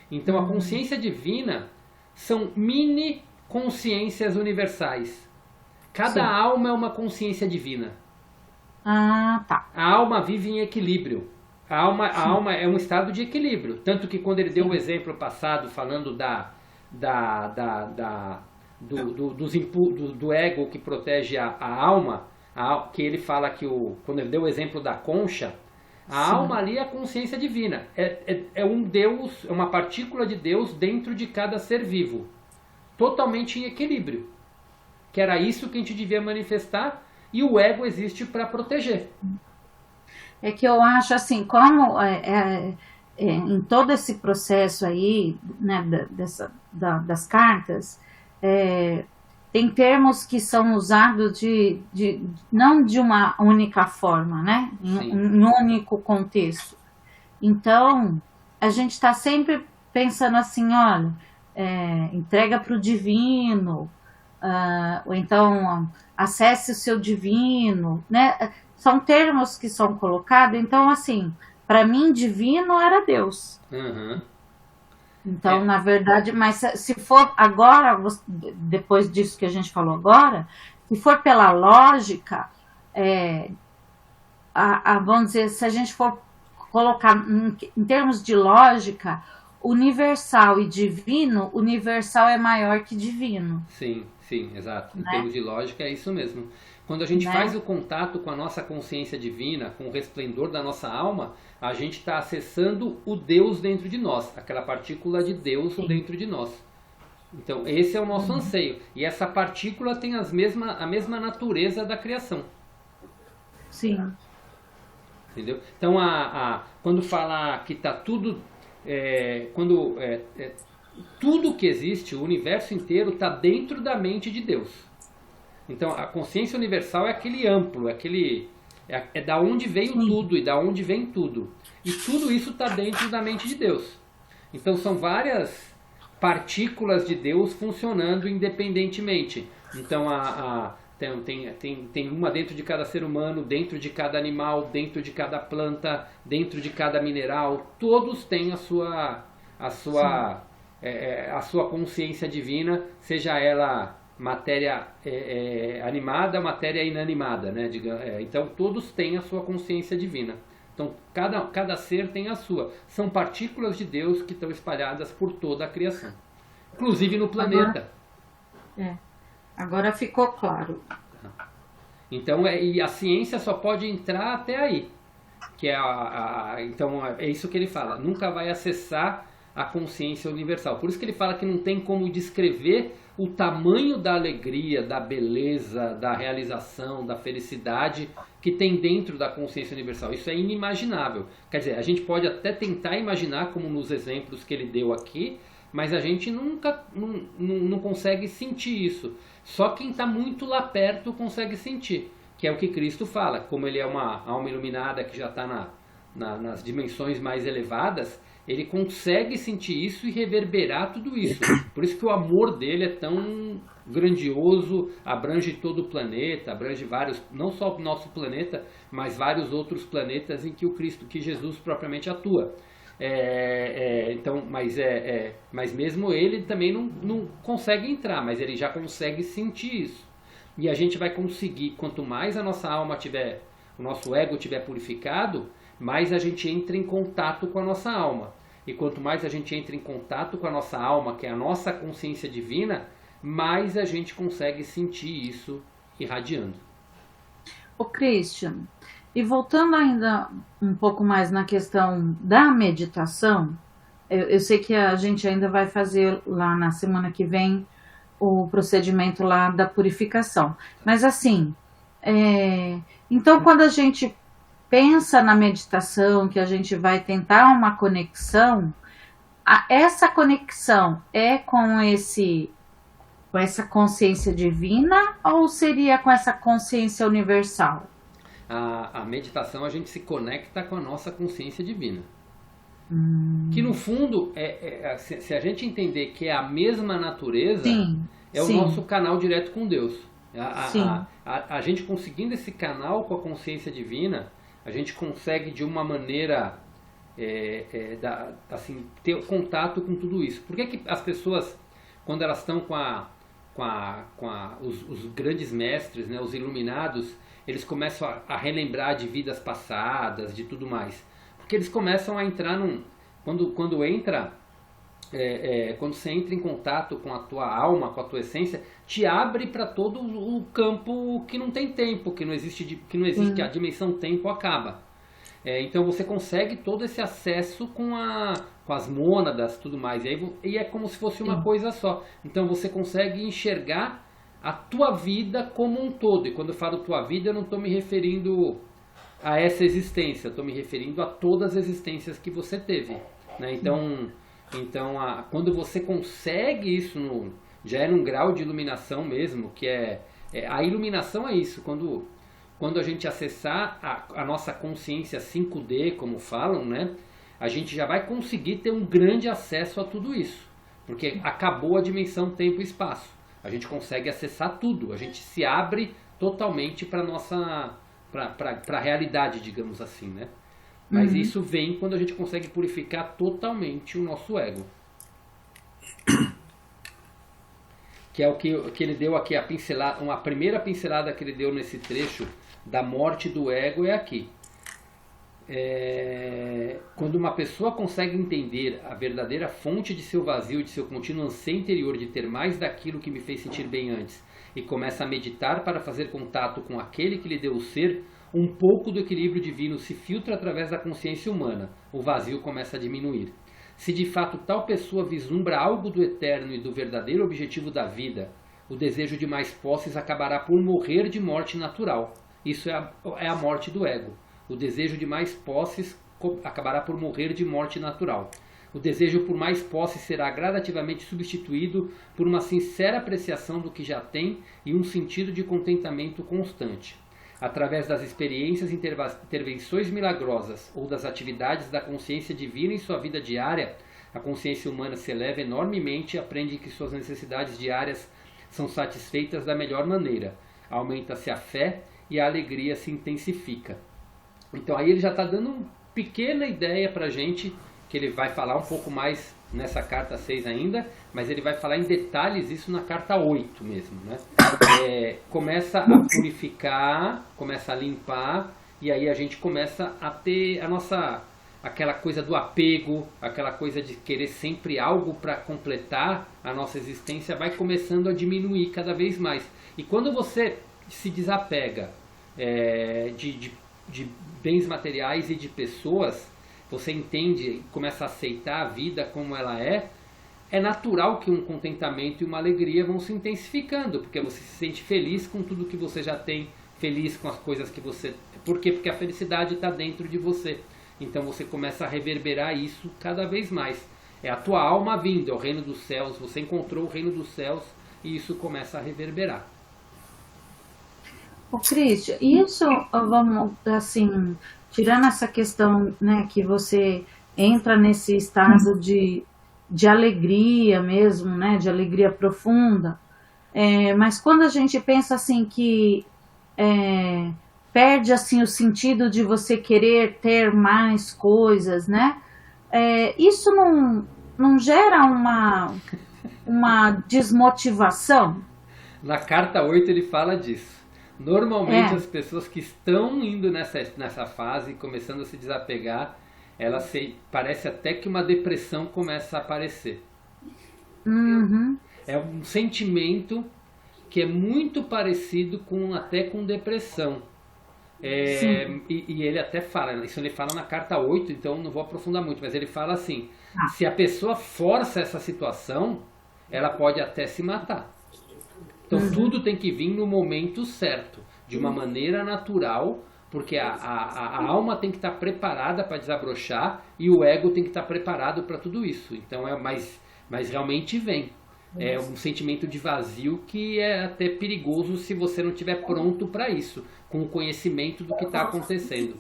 Então a consciência divina são mini consciências universais. Cada alma é uma consciência divina. Ah, tá. A alma vive em equilíbrio. A alma é um estado de equilíbrio. Tanto que quando ele deu o exemplo passado falando do ego que protege a alma, que ele fala que quando ele deu o exemplo da concha, a alma ali é a consciência divina. É um Deus, é uma partícula de Deus dentro de cada ser vivo. Totalmente em equilíbrio. Que era isso que a gente devia manifestar, e o ego existe para proteger. É que eu acho assim, como em todo esse processo aí, né, das cartas, tem termos que são usados não de uma única forma, né? Em um único contexto. Então, a gente está sempre pensando assim, olha, entrega para o divino, ou então acesse o seu divino, né? São termos que são colocados, então assim, para mim divino era Deus. Então, na verdade, mas se for agora, depois disso que a gente falou agora, se for pela lógica, vamos dizer, se a gente for colocar em termos de lógica, universal e divino, universal é maior que divino. Sim, exato. Né? Em termos de lógica é isso mesmo. Quando a gente faz o contato com a nossa consciência divina, com o resplendor da nossa alma, a gente está acessando o Deus dentro de nós, aquela partícula de Deus dentro de nós. Então, esse é o nosso anseio. E essa partícula tem a mesma natureza da criação. Sim. Entendeu? Então, quando fala que está tudo... tudo que existe, o universo inteiro, está dentro da mente de Deus. Então, a consciência universal é aquele amplo, é da onde veio tudo e da onde vem tudo. E tudo isso está dentro da mente de Deus. Então, são várias partículas de Deus funcionando independentemente. Então, tem uma dentro de cada ser humano, dentro de cada animal, dentro de cada planta, dentro de cada mineral. Todos têm a sua consciência divina, seja ela matéria animada, matéria inanimada, né? Então todos têm a sua consciência divina. Então cada ser tem a sua. São partículas de Deus que estão espalhadas por toda a criação, inclusive no planeta. Agora ficou claro. Então e a ciência só pode entrar até aí, que então é isso que ele fala. Nunca vai acessar a consciência universal. Por isso que ele fala que não tem como descrever o tamanho da alegria, da beleza, da realização, da felicidade que tem dentro da consciência universal. Isso é inimaginável. Quer dizer, a gente pode até tentar imaginar, como nos exemplos que ele deu aqui, mas a gente nunca não consegue sentir isso. Só quem está muito lá perto consegue sentir, que é o que Cristo fala. Como ele é uma alma iluminada que já está nas dimensões mais elevadas, ele consegue sentir isso e reverberar tudo isso. Por isso que o amor dele é tão grandioso, abrange todo o planeta, abrange vários, não só o nosso planeta, mas vários outros planetas em que que Jesus propriamente atua. Então, mas mesmo ele também não consegue entrar, mas ele já consegue sentir isso. E a gente vai conseguir, quanto mais a nossa alma tiver, o nosso ego tiver purificado, mais a gente entra em contato com a nossa alma. E quanto mais a gente entra em contato com a nossa alma, que é a nossa consciência divina, mais a gente consegue sentir isso irradiando. Ô Christian, e voltando ainda um pouco mais na questão da meditação, eu sei que a gente ainda vai fazer lá na semana que vem o procedimento lá da purificação. Mas assim, então quando a gente pensa na meditação, que a gente vai tentar uma conexão, essa conexão é com essa consciência divina ou seria com essa consciência universal? A meditação, a gente se conecta com a nossa consciência divina. Que no fundo, se a gente entender que é a mesma natureza, o nosso canal direto com Deus. A gente conseguindo esse canal com a consciência divina, a gente consegue de uma maneira assim, ter contato com tudo isso. Por que as pessoas, quando elas estão os grandes mestres, né, os iluminados, eles começam a relembrar de vidas passadas, de tudo mais? Porque eles começam a entrar quando você entra em contato com a tua alma, com a tua essência, te abre para todo o campo que não tem tempo, que não existe, que a dimensão tempo acaba. Então você consegue todo esse acesso com as mônadas, tudo mais, e é como se fosse uma coisa só. Então você consegue enxergar a tua vida como um todo. E quando eu falo tua vida, eu não estou me referindo a essa existência, eu estou me referindo a todas as existências que você teve, né? Então quando você consegue isso, já é num grau de iluminação mesmo, que a iluminação é isso, quando a gente acessar a nossa consciência 5D, como falam, né, a gente já vai conseguir ter um grande acesso a tudo isso, porque acabou a dimensão tempo e espaço. A gente consegue acessar tudo, a gente se abre totalmente para a realidade, digamos assim, né? Mas isso vem quando a gente consegue purificar totalmente o nosso ego. Que é o que ele deu aqui, uma primeira pincelada que ele deu nesse trecho da morte do ego é aqui. Quando uma pessoa consegue entender a verdadeira fonte de seu vazio, de seu contínuo anseio interior de ter mais daquilo que me fez sentir bem antes, e começa a meditar para fazer contato com aquele que lhe deu o ser, um pouco do equilíbrio divino se filtra através da consciência humana, o vazio começa a diminuir. Se de fato tal pessoa vislumbra algo do eterno e do verdadeiro objetivo da vida, o desejo de mais posses acabará por morrer de morte natural. Isso é a morte do ego. O desejo de mais posses acabará por morrer de morte natural. O desejo por mais posses será gradativamente substituído por uma sincera apreciação do que já tem e um sentido de contentamento constante. Através das experiências e intervenções milagrosas ou das atividades da consciência divina em sua vida diária, a consciência humana se eleva enormemente e aprende que suas necessidades diárias são satisfeitas da melhor maneira. Aumenta-se a fé e a alegria se intensifica. Então aí ele já está dando uma pequena ideia para a gente, que ele vai falar um pouco mais nessa carta 6 ainda, mas ele vai falar em detalhes isso na carta 8 mesmo, né? Começa a purificar, começa a limpar, e aí a gente começa a ter aquela coisa do apego, aquela coisa de querer sempre algo para completar a nossa existência, vai começando a diminuir cada vez mais. E quando você se desapega de bens materiais e de pessoas, você entende, começa a aceitar a vida como ela é natural que um contentamento e uma alegria vão se intensificando, porque você se sente feliz com tudo que você já tem, feliz com as coisas que você... Por quê? Porque a felicidade está dentro de você. Então você começa a reverberar isso cada vez mais. É a tua alma vindo, é o reino dos céus, você encontrou o reino dos céus e isso começa a reverberar. Ô Cristian, isso, vamos, assim, tirando essa questão, né, que você entra nesse estado de alegria mesmo, né, de alegria profunda, mas quando a gente pensa assim que perde assim o sentido de você querer ter mais coisas, né, isso não gera uma desmotivação? Na carta 8 ele fala disso. Normalmente as pessoas que estão indo nessa fase, começando a se desapegar, parece até que uma depressão começa a aparecer. Uhum. É um sentimento que é muito parecido até com depressão. E ele até fala, isso ele fala na carta 8, então não vou aprofundar muito, mas ele fala assim, se a pessoa força essa situação, ela pode até se matar. Então tudo tem que vir no momento certo, de uma maneira natural, porque a alma tem que estar preparada para desabrochar e o ego tem que estar preparado para tudo isso. Então mas realmente vem. É um sentimento de vazio que é até perigoso se você não estiver pronto para isso, com o conhecimento do que está acontecendo.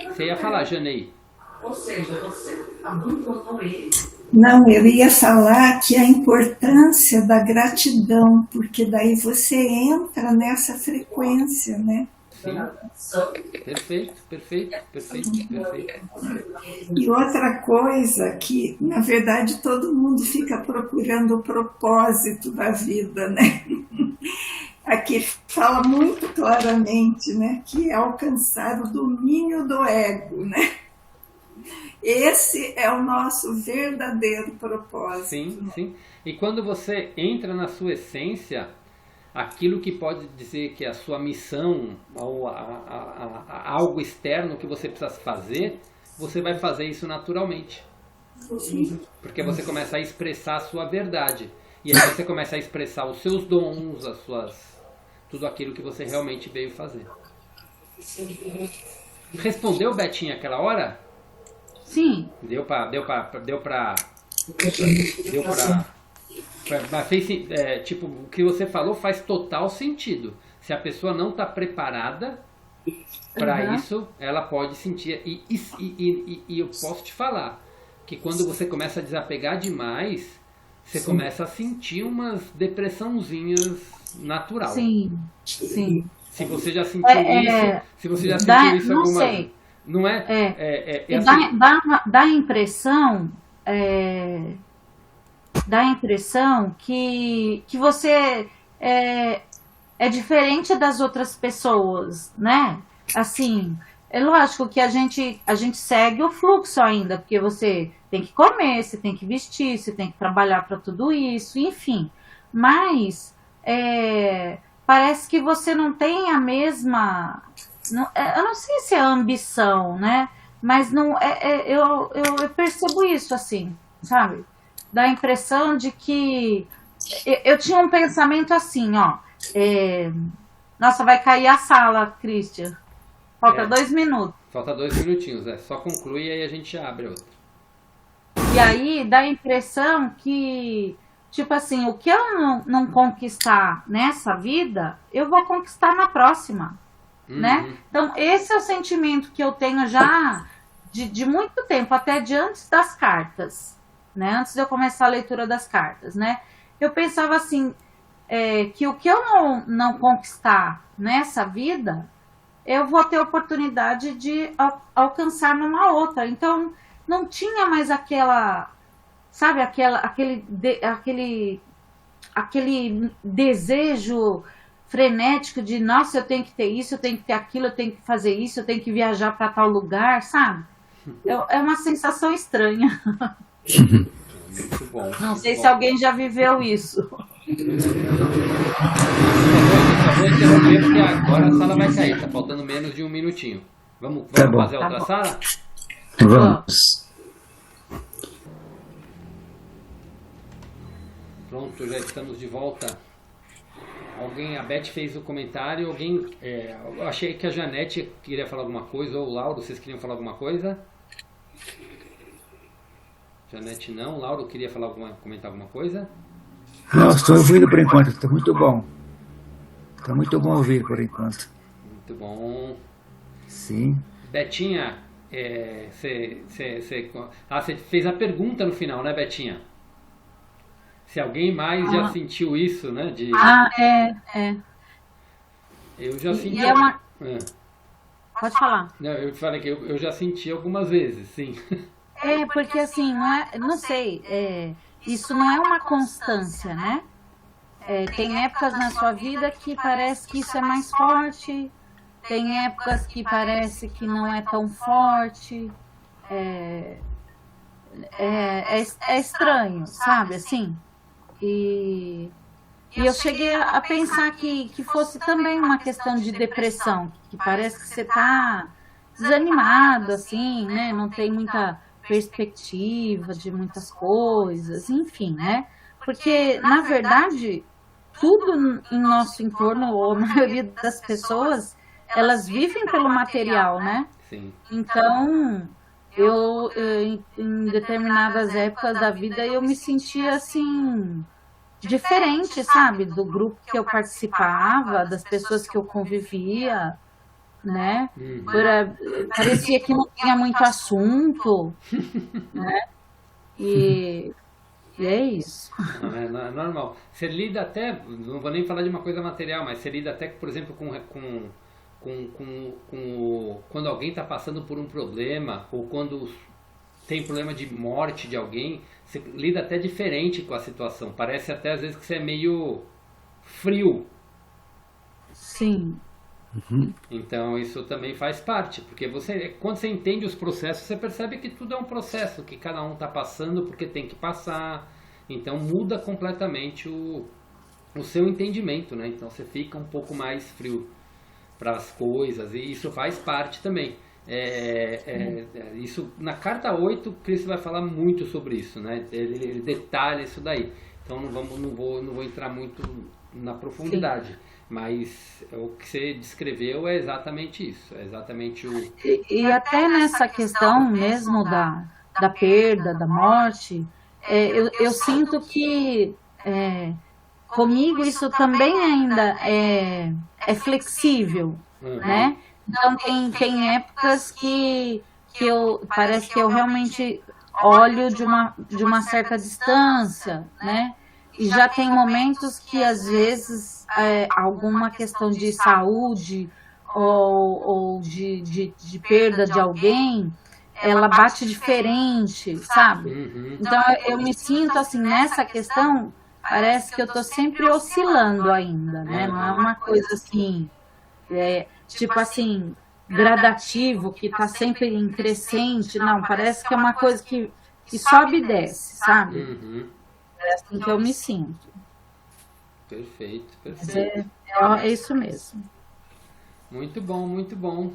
Você ia falar, Janei? Ou seja, você abandonou ele. Não, eu ia falar que a importância da gratidão, porque daí você entra nessa frequência, né? Sim. Perfeito. E outra coisa que, na verdade, todo mundo fica procurando o propósito da vida, né? Aqui fala muito claramente, né, que é alcançar o domínio do ego, né? Esse é o nosso verdadeiro propósito. Sim. E quando você entra na sua essência, aquilo que pode dizer que é a sua missão ou algo externo que você precisa fazer, você vai fazer isso naturalmente. Sim. Porque você começa a expressar a sua verdade. E aí você começa a expressar os seus dons, tudo aquilo que você realmente veio fazer. Respondeu, Betinha, aquela hora? Sim. Deu pra mas fez, tipo, o que você falou faz total sentido. Se a pessoa não está preparada para isso, ela pode sentir. E eu posso te falar que quando você começa a desapegar demais, você começa a sentir umas depressãozinhas natural. Sim. Se você já sentiu isso, se você já sentiu isso não alguma sei. vez. Não é? Dá a impressão que você é diferente das outras pessoas, né? Assim, é lógico que a gente segue o fluxo ainda, porque você tem que comer, você tem que vestir, você tem que trabalhar para tudo isso, enfim. Mas parece que você não tem a mesma... eu não sei se é ambição, né? Mas não, eu percebo isso, assim, sabe? Dá a impressão de que... Eu tinha um pensamento assim, ó. Nossa, vai cair a sala, Christian. Falta 2 minutos. Falta 2 minutinhos, só conclui e aí a gente abre outra. E aí dá a impressão que, tipo assim, o que eu não conquistar nessa vida, eu vou conquistar na próxima. Né? Então esse é o sentimento que eu tenho já de muito tempo, até de antes das cartas, né? Antes de eu começar a leitura das cartas, né? Eu pensava assim, que o que eu não conquistar nessa vida, eu vou ter oportunidade de alcançar numa outra. Então não tinha mais aquela, sabe, aquele desejo frenético de, nossa, eu tenho que ter isso, eu tenho que ter aquilo, eu tenho que fazer isso, eu tenho que viajar para tal lugar, sabe? É uma sensação estranha. Muito bom. Não sei se alguém já viveu isso. Só vou interromper porque agora a sala vai cair, tá faltando menos de 1 minutinho. Vamos fazer a outra sala? Vamos. Pronto, já estamos de volta. A Beth fez o comentário, eu achei que a Janete queria falar alguma coisa, ou o Lauro, vocês queriam falar alguma coisa? Janete não, Lauro queria comentar alguma coisa? Não, estou ouvindo por enquanto, está muito bom. Está muito bom ouvir por enquanto. Muito bom. Sim. Betinha, você fez a pergunta no final, né, Betinha? Se alguém mais já sentiu isso, né? Eu já senti. Pode falar. Não, eu falei que eu já senti algumas vezes, sim. Porque assim, não sei, isso não é uma constância, né? Tem épocas na sua vida que parece que isso é mais forte, tem épocas que parece que não é tão forte. É estranho, sabe, assim? E eu cheguei a pensar que fosse também uma questão de depressão, que parece que você tá desanimado, assim, né? Não tem muita perspectiva de muitas coisas, enfim, né? Porque, na verdade, tudo em nosso entorno, ou a maioria das pessoas, elas vivem pelo material, né? Sim. Então, eu em determinadas épocas da vida, eu me sentia assim, diferente, sabe? Do grupo que eu participava, das pessoas que eu convivia, né? Parecia que não tinha muito assunto, né? E é isso. Não é normal. Você lida até, não vou nem falar de uma coisa material, mas você lida até, por exemplo, quando alguém está passando por um problema, ou quando tem problema de morte de alguém, você lida até diferente com a situação. Parece até às vezes que você é meio frio. Sim. Então isso também faz parte, porque quando você entende os processos, você percebe que tudo é um processo, que cada um está passando porque tem que passar. Então muda completamente o seu entendimento, né? Então você fica um pouco mais frio para as coisas, e isso faz parte também. Isso na carta 8, Cristo vai falar muito sobre isso, né? Ele detalha isso daí. Então não vou entrar muito na profundidade. Sim. Mas o que você descreveu é exatamente isso. É exatamente o... E até nessa questão mesmo da perda, da morte, eu sinto que comigo isso também ainda é flexível, né? Então tem épocas que parece que eu realmente olho de uma certa distância, né? E já tem momentos que às vezes alguma questão de saúde ou de perda de alguém, ela bate diferente, sabe? Então eu me sinto assim, nessa questão, parece que eu tô sempre oscilando ainda, né? Não é uma coisa assim, tipo assim, gradativo, que tá sempre em crescente, não, parece que é uma coisa que sobe e desce, sabe? É assim que eu me sinto. Perfeito. É isso mesmo. Muito bom, muito bom.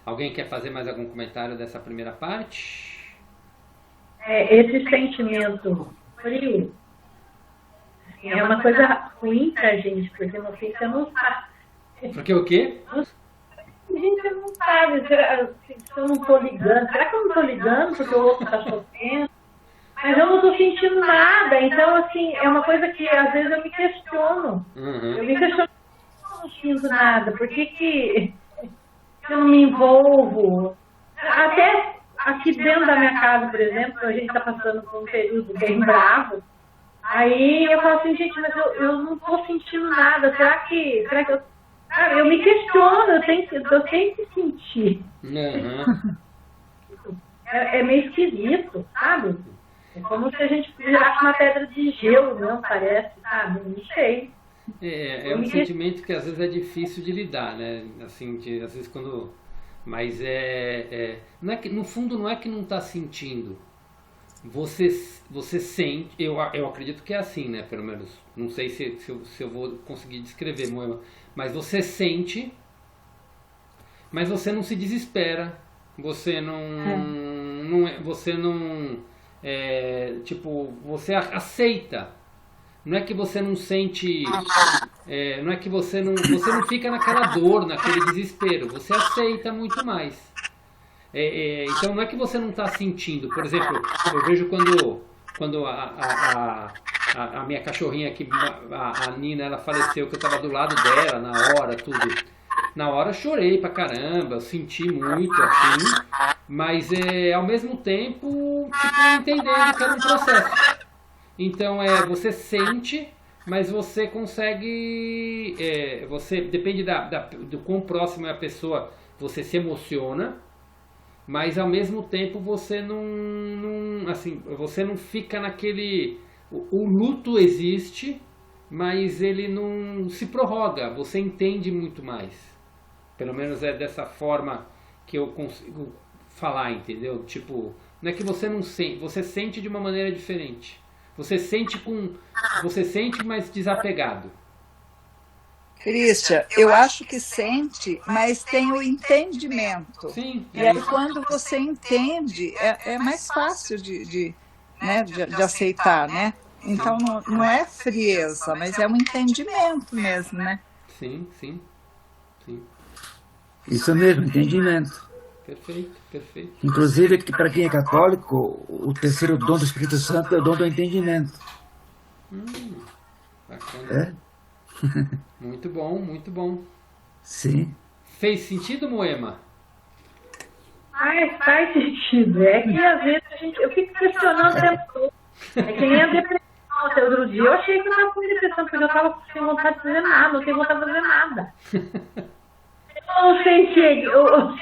Alguém quer fazer mais algum comentário dessa primeira parte? Esse sentimento frio é uma coisa ruim pra gente, porque no fim você não sabe. Porque o quê? A gente não sabe, se eu não tô ligando, será que eu não tô ligando porque o outro tá sofrendo? Mas eu não tô sentindo nada, então assim, é uma coisa que às vezes eu me questiono. Eu me questiono, eu não sinto nada, por que eu não me envolvo? Até aqui dentro da minha casa, por exemplo, a gente tá passando por um período bem bravo, aí eu falo assim, gente, mas eu não tô sentindo nada, será que eu me questiono, eu tenho que sentir. É meio esquisito, sabe? É como se a gente virasse uma pedra de gelo, não parece, sabe? Não sei. É um sentimento que às vezes é difícil de lidar, né? Assim, às vezes quando... Mas não é que, no fundo não é que não está sentindo. Você sente... Eu acredito que é assim, né? Pelo menos. Não sei se eu vou conseguir descrever, Moema. Mas você sente, mas você não se desespera. Você você aceita. Não é que você não sente, não é que você não fica naquela dor, naquele desespero. Você aceita muito mais. Então não é que você não está sentindo. Por exemplo, eu vejo quando a minha cachorrinha aqui, a Nina, ela faleceu, que eu estava do lado dela na hora, tudo. Na hora eu chorei pra caramba, eu senti muito, assim, mas ao mesmo tempo, entendendo que era um processo. Então, você sente, mas você consegue, depende do quão próximo é a pessoa, você se emociona, mas ao mesmo tempo você você não fica naquele... O luto existe, mas ele não se prorroga, você entende muito mais. Pelo menos é dessa forma que eu consigo falar, entendeu? Tipo, não é que você não sente, você sente de uma maneira diferente. Você sente mais desapegado. Christian, eu acho que sente, mas tem o entendimento. Sim. E aí quando você entende, é mais fácil de aceitar, né? Então não é frieza, mas é um entendimento mesmo, né? Sim. Isso mesmo, entendimento. Perfeito. Inclusive, que para quem é católico, o terceiro dom do Espírito Santo é o dom do entendimento. Bacana. Muito bom. Sim. Fez sentido, Moema? Faz sentido. É que às vezes eu fico questionando o tempo todo. É que nem a depressão até outro dia. Eu achei que eu estava com depressão, porque eu estava sem vontade de fazer nada, não tenho vontade de fazer nada. Eu não sei se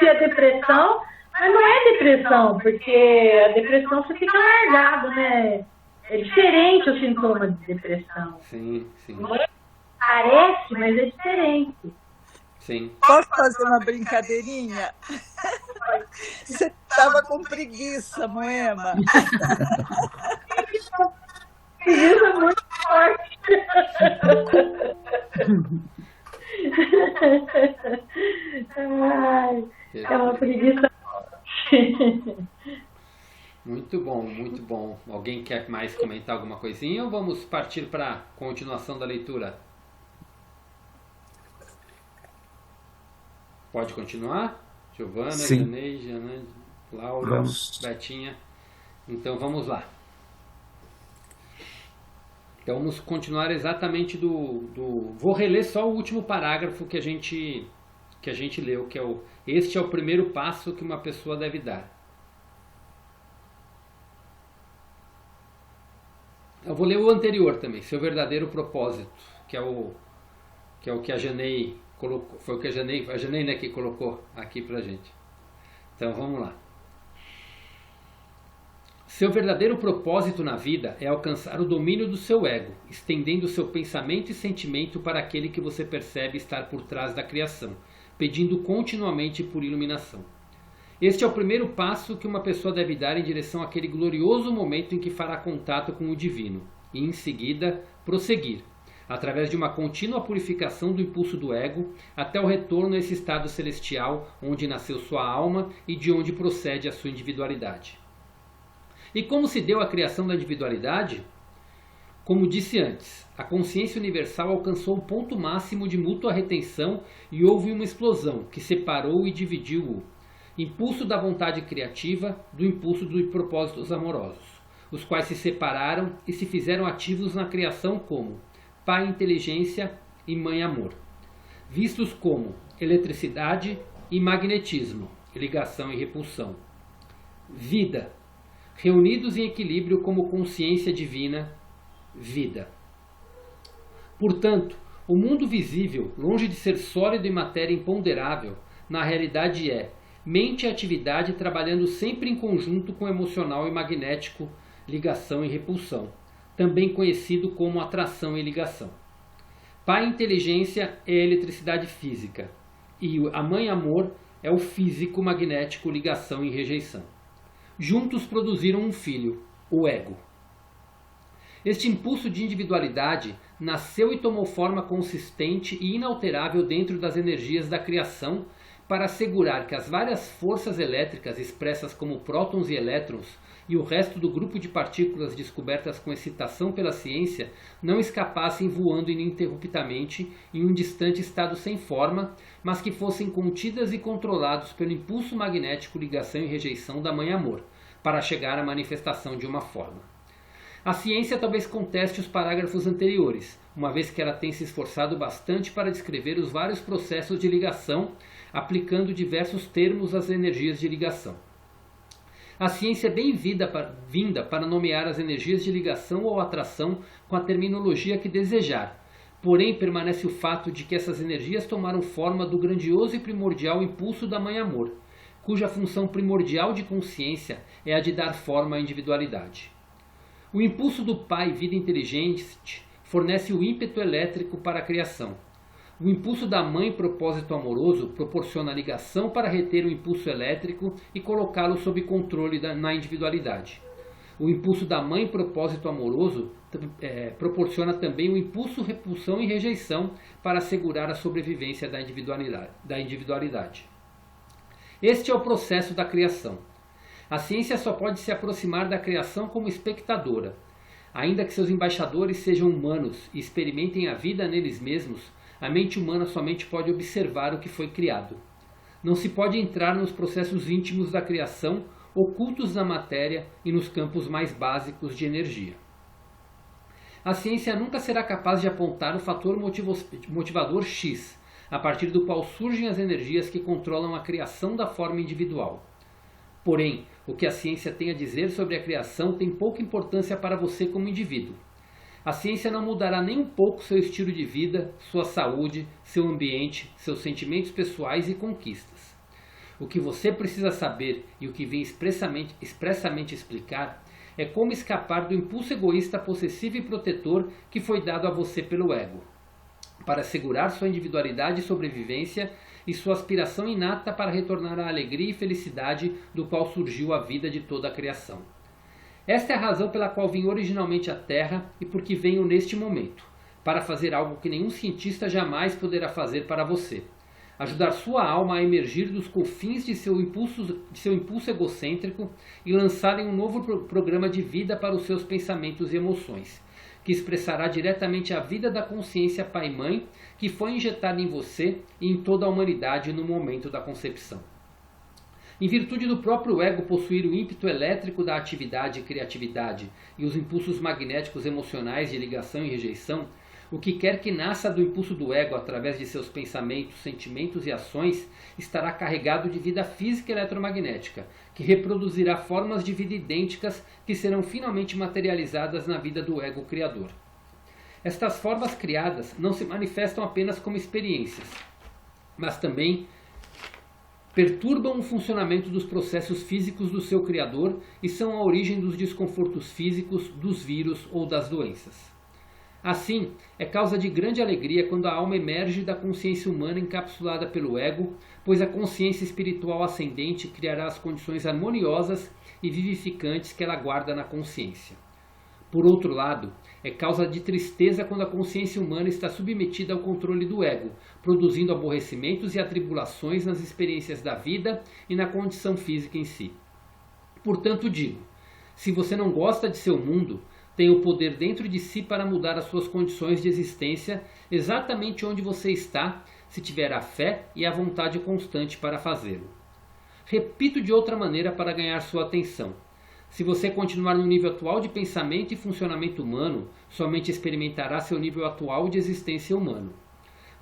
é depressão, mas não é depressão, porque a depressão você fica largado, né? É diferente o sintoma de depressão. Sim. Parece, mas é diferente. Sim. Posso fazer uma brincadeirinha? Você estava com preguiça, Moema. Isso é muito forte. É uma preguiça. Muito bom. Alguém quer mais comentar alguma coisinha ou vamos partir para a continuação da leitura? Pode continuar? Giovana, Janei, Laura, Vamos. Betinha. Então vamos lá. Então vamos continuar exatamente Vou reler só o último parágrafo que a gente leu, que é este é o primeiro passo que uma pessoa deve dar. Eu vou ler o anterior também, seu verdadeiro propósito, que é o que a Janei colocou, foi o que a Janei, né, que colocou aqui pra gente. Então vamos lá. Seu verdadeiro propósito na vida é alcançar o domínio do seu ego, estendendo seu pensamento e sentimento para aquele que você percebe estar por trás da criação, pedindo continuamente por iluminação. Este é o primeiro passo que uma pessoa deve dar em direção àquele glorioso momento em que fará contato com o divino, e em seguida prosseguir, através de uma contínua purificação do impulso do ego, até o retorno a esse estado celestial onde nasceu sua alma e de onde procede a sua individualidade. E como se deu a criação da individualidade? Como disse antes, a consciência universal alcançou o ponto máximo de mútua retenção e houve uma explosão que separou e dividiu o impulso da vontade criativa do impulso dos propósitos amorosos, os quais se separaram e se fizeram ativos na criação como Pai Inteligência e Mãe Amor, vistos como eletricidade e magnetismo, ligação e repulsão. Vida, reunidos em equilíbrio como consciência divina, vida. Portanto, o mundo visível, longe de ser sólido e matéria imponderável, na realidade é mente e atividade trabalhando sempre em conjunto com o emocional e magnético, ligação e repulsão, também conhecido como atração e ligação. Pai Inteligência é a eletricidade física, e a Mãe Amor é o físico, magnético, ligação e rejeição. Juntos produziram um filho, o ego. Este impulso de individualidade nasceu e tomou forma consistente e inalterável dentro das energias da criação para assegurar que as várias forças elétricas expressas como prótons e elétrons e o resto do grupo de partículas descobertas com excitação pela ciência não escapassem voando ininterruptamente em um distante estado sem forma, mas que fossem contidas e controlados pelo impulso magnético ligação e rejeição da Mãe Amor, para chegar à manifestação de uma forma. A ciência talvez conteste os parágrafos anteriores, uma vez que ela tem se esforçado bastante para descrever os vários processos de ligação, aplicando diversos termos às energias de ligação. A ciência é bem-vinda para nomear as energias de ligação ou atração com a terminologia que desejar, porém permanece o fato de que essas energias tomaram forma do grandioso e primordial impulso da Mãe Amor, cuja função primordial de consciência é a de dar forma à individualidade. O impulso do Pai Vida Inteligente fornece o ímpeto elétrico para a criação. O impulso da mãe, propósito amoroso, proporciona a ligação para reter o impulso elétrico e colocá-lo sob controle na individualidade. O impulso da mãe, propósito amoroso, proporciona também o impulso repulsão e rejeição para assegurar a sobrevivência da individualidade. Este é o processo da criação. A ciência só pode se aproximar da criação como espectadora. Ainda que seus embaixadores sejam humanos e experimentem a vida neles mesmos, a mente humana somente pode observar o que foi criado. Não se pode entrar nos processos íntimos da criação, ocultos na matéria e nos campos mais básicos de energia. A ciência nunca será capaz de apontar o fator motivador X, a partir do qual surgem as energias que controlam a criação da forma individual. Porém, o que a ciência tem a dizer sobre a criação tem pouca importância para você como indivíduo. A ciência não mudará nem um pouco seu estilo de vida, sua saúde, seu ambiente, seus sentimentos pessoais e conquistas. O que você precisa saber e o que vem expressamente explicar é como escapar do impulso egoísta possessivo e protetor que foi dado a você pelo ego, para assegurar sua individualidade e sobrevivência e sua aspiração inata para retornar à alegria e felicidade do qual surgiu a vida de toda a criação. Esta é a razão pela qual vim originalmente à Terra e por que venho neste momento, para fazer algo que nenhum cientista jamais poderá fazer para você. Ajudar sua alma a emergir dos confins de seu impulso egocêntrico e lançar em um novo programa de vida para os seus pensamentos e emoções, que expressará diretamente a vida da consciência Pai-Mãe que foi injetada em você e em toda a humanidade no momento da concepção. Em virtude do próprio ego possuir o ímpeto elétrico da atividade e criatividade e os impulsos magnéticos emocionais de ligação e rejeição, o que quer que nasça do impulso do ego através de seus pensamentos, sentimentos e ações estará carregado de vida física e eletromagnética, que reproduzirá formas de vida idênticas que serão finalmente materializadas na vida do ego criador. Estas formas criadas não se manifestam apenas como experiências, mas também perturbam o funcionamento dos processos físicos do seu criador e são a origem dos desconfortos físicos, dos vírus ou das doenças. Assim, é causa de grande alegria quando a alma emerge da consciência humana encapsulada pelo ego, pois a consciência espiritual ascendente criará as condições harmoniosas e vivificantes que ela guarda na consciência. Por outro lado, é causa de tristeza quando a consciência humana está submetida ao controle do ego, produzindo aborrecimentos e atribulações nas experiências da vida e na condição física em si. Portanto, digo, se você não gosta de seu mundo, tem o poder dentro de si para mudar as suas condições de existência exatamente onde você está, se tiver a fé e a vontade constante para fazê-lo. Repito de outra maneira para ganhar sua atenção. Se você continuar no nível atual de pensamento e funcionamento humano, somente experimentará seu nível atual de existência humano.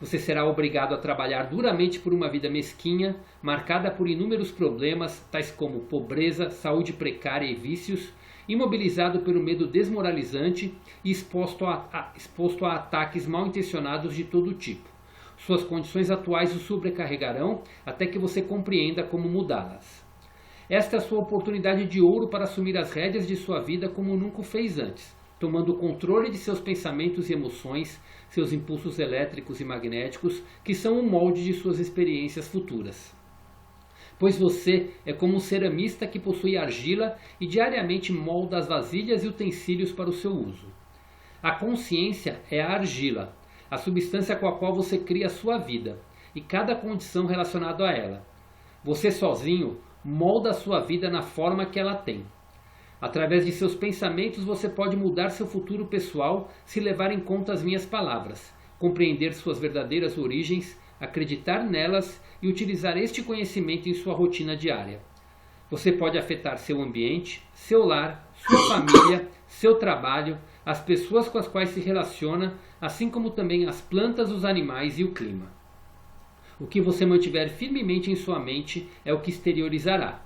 Você será obrigado a trabalhar duramente por uma vida mesquinha, marcada por inúmeros problemas, tais como pobreza, saúde precária e vícios, imobilizado pelo medo desmoralizante e exposto a ataques mal intencionados de todo tipo. Suas condições atuais o sobrecarregarão até que você compreenda como mudá-las. Esta é a sua oportunidade de ouro para assumir as rédeas de sua vida como nunca o fez antes, tomando o controle de seus pensamentos e emoções, seus impulsos elétricos e magnéticos, que são o molde de suas experiências futuras. Pois você é como um ceramista que possui argila e diariamente molda as vasilhas e utensílios para o seu uso. A consciência é a argila, a substância com a qual você cria a sua vida, e cada condição relacionada a ela. Você sozinho molda a sua vida na forma que ela tem. Através de seus pensamentos você pode mudar seu futuro pessoal se levar em conta as minhas palavras, compreender suas verdadeiras origens, acreditar nelas e utilizar este conhecimento em sua rotina diária. Você pode afetar seu ambiente, seu lar, sua família, seu trabalho, as pessoas com as quais se relaciona, assim como também as plantas, os animais e o clima. O que você mantiver firmemente em sua mente é o que exteriorizará.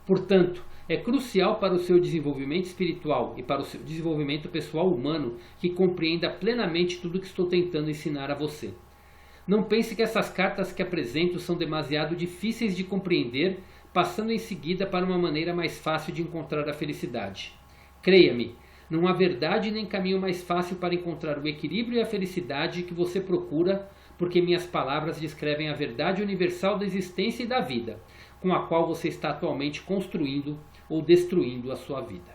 Portanto, é crucial para o seu desenvolvimento espiritual e para o seu desenvolvimento pessoal humano que compreenda plenamente tudo o que estou tentando ensinar a você. Não pense que essas cartas que apresento são demasiado difíceis de compreender, passando em seguida para uma maneira mais fácil de encontrar a felicidade. Creia-me, Não há verdade nem caminho mais fácil para encontrar o equilíbrio e a felicidade que você procura, porque minhas palavras descrevem a verdade universal da existência e da vida, com a qual você está atualmente construindo ou destruindo a sua vida.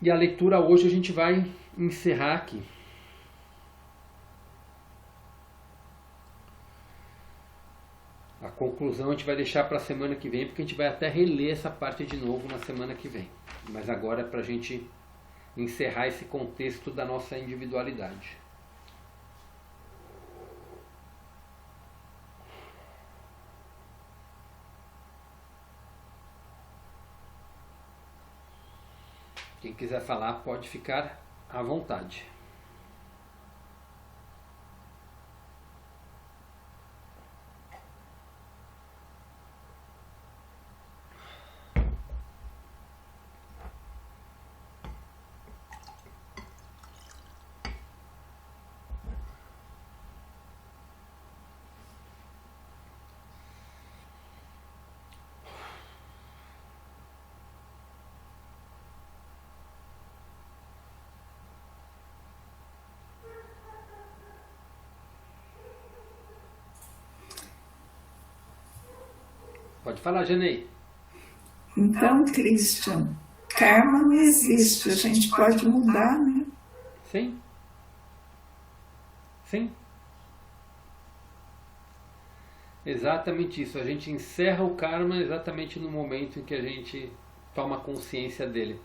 E a leitura hoje a gente vai encerrar aqui. A conclusão a gente vai deixar para a semana que vem, porque a gente vai até reler essa parte de novo na semana que vem. Mas agora é para a gente encerrar esse contexto da nossa individualidade. Quem quiser falar pode ficar à vontade. Pode falar, Janei. Então, Christian, karma não existe, a gente pode mudar, né? Sim. Sim. Exatamente isso. A gente encerra o karma exatamente no momento em que a gente toma consciência dele.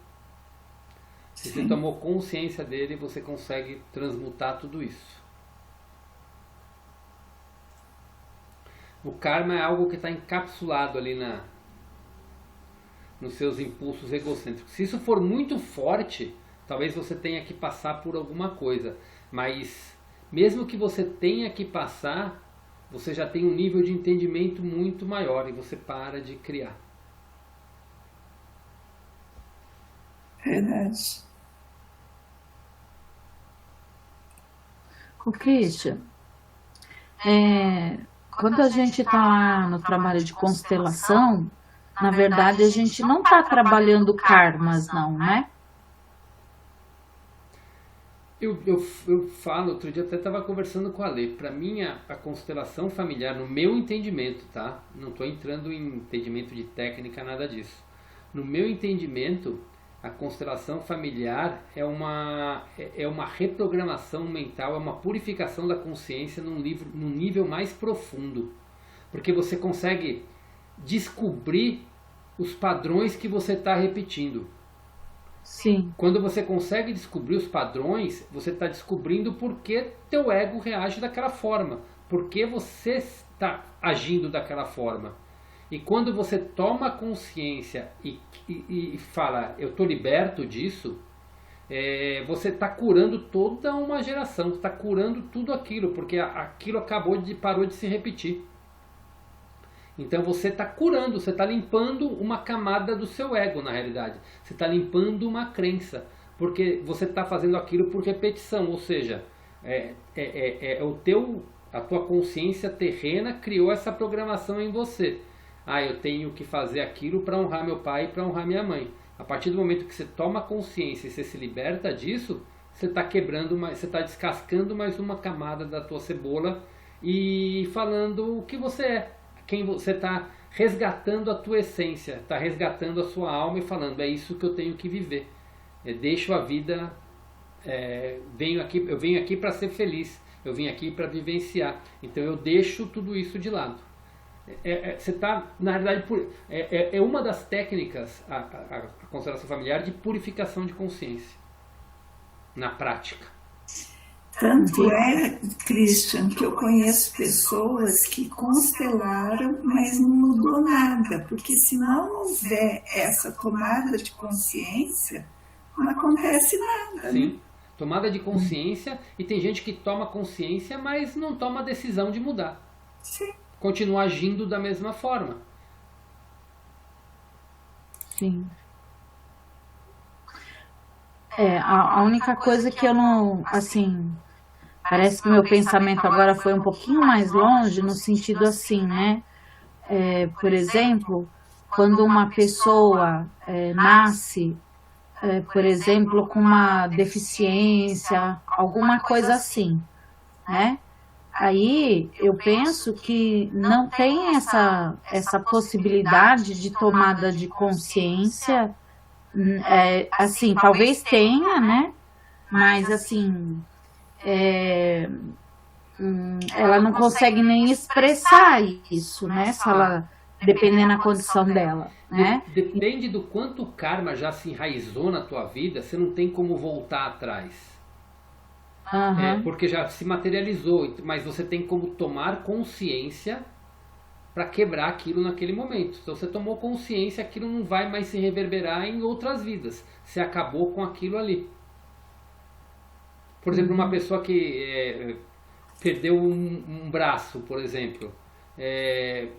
Se você tomou consciência dele, você consegue transmutar tudo isso. O karma é algo que está encapsulado ali nos seus impulsos egocêntricos. Se isso for muito forte, talvez você tenha que passar por alguma coisa. Mas mesmo que você tenha que passar, você já tem um nível de entendimento muito maior e você para de criar. Verdade. O Christian, quando a gente está no trabalho de constelação, na verdade a gente não está trabalhando karmas, não, né? Eu falo, outro dia até estava conversando com a Lê, para mim a constelação familiar, no meu entendimento, tá? Não estou entrando em entendimento de técnica, nada disso. No meu entendimento, a constelação familiar é uma reprogramação mental, é uma purificação da consciência num nível mais profundo. Porque você consegue descobrir os padrões que você está repetindo. Sim. Quando você consegue descobrir os padrões, você está descobrindo por que teu ego reage daquela forma. Por que você está agindo daquela forma. E quando você toma consciência e fala, eu estou liberto disso, você está curando toda uma geração, está curando tudo aquilo, porque aquilo parou de se repetir. Então você está curando, você está limpando uma camada do seu ego, na realidade. Você está limpando uma crença, porque você está fazendo aquilo por repetição, ou seja, a tua consciência terrena criou essa programação em você. Eu tenho que fazer aquilo para honrar meu pai e para honrar minha mãe. A partir do momento que você toma consciência e você se liberta disso, você está você está descascando mais uma camada da tua cebola e falando o que você é. Quem você está resgatando a tua essência, está resgatando a sua alma e falando, é isso que eu tenho que viver. Deixo a vida, eu venho aqui para ser feliz, eu vim aqui para vivenciar. Então eu deixo tudo isso de lado. Você está, na realidade, é uma das técnicas, a constelação familiar, de purificação de consciência, na prática. Tanto Christian, que eu conheço pessoas que constelaram, mas não mudou nada, porque se não houver essa tomada de consciência, não acontece nada. Sim, né? Tomada de consciência, e tem gente que toma consciência, mas não toma a decisão de mudar. Sim. Continua agindo da mesma forma. Sim. A única coisa que eu não, assim, parece que meu pensamento agora foi um pouquinho mais longe, no sentido assim, né? Por exemplo, quando uma pessoa nasce, por exemplo, com uma deficiência, alguma coisa assim, né? Aí eu penso que não tem essa possibilidade de tomada de consciência, assim, talvez tenha, né? Mas assim, ela não consegue nem expressar isso, né? Se ela, dependendo da condição dela, né? Depende do quanto o karma já se enraizou na tua vida, você não tem como voltar atrás. Porque já se materializou, mas você tem como tomar consciência para quebrar aquilo naquele momento. Então você tomou consciência, aquilo não vai mais se reverberar em outras vidas. Você acabou com aquilo ali. Por exemplo, uma pessoa que perdeu um braço, por exemplo,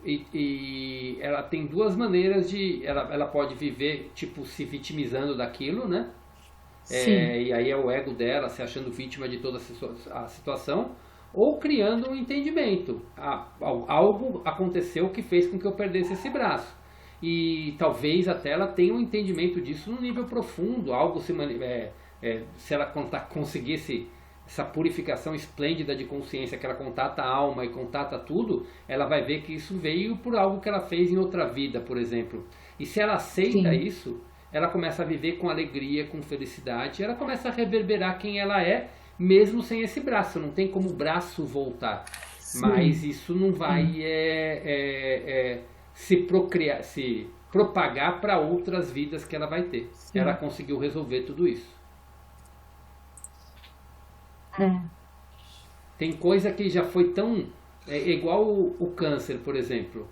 e ela tem duas maneiras de... Ela pode viver, tipo, se vitimizando daquilo, né? E aí é o ego dela se achando vítima de toda a situação, ou criando um entendimento. Algo aconteceu que fez com que eu perdesse esse braço. E talvez até ela tenha um entendimento disso num nível profundo, algo se ela conseguisse essa purificação esplêndida de consciência, que ela contata a alma e contata tudo, ela vai ver que isso veio por algo que ela fez em outra vida, por exemplo. E se ela aceita isso, ela começa a viver com alegria, com felicidade, ela começa a reverberar quem ela é, mesmo sem esse braço. Não tem como o braço voltar. Mas isso não vai se propagar para outras vidas que ela vai ter. Ela conseguiu resolver tudo isso. Tem coisa que já foi tão... igual o câncer, por exemplo.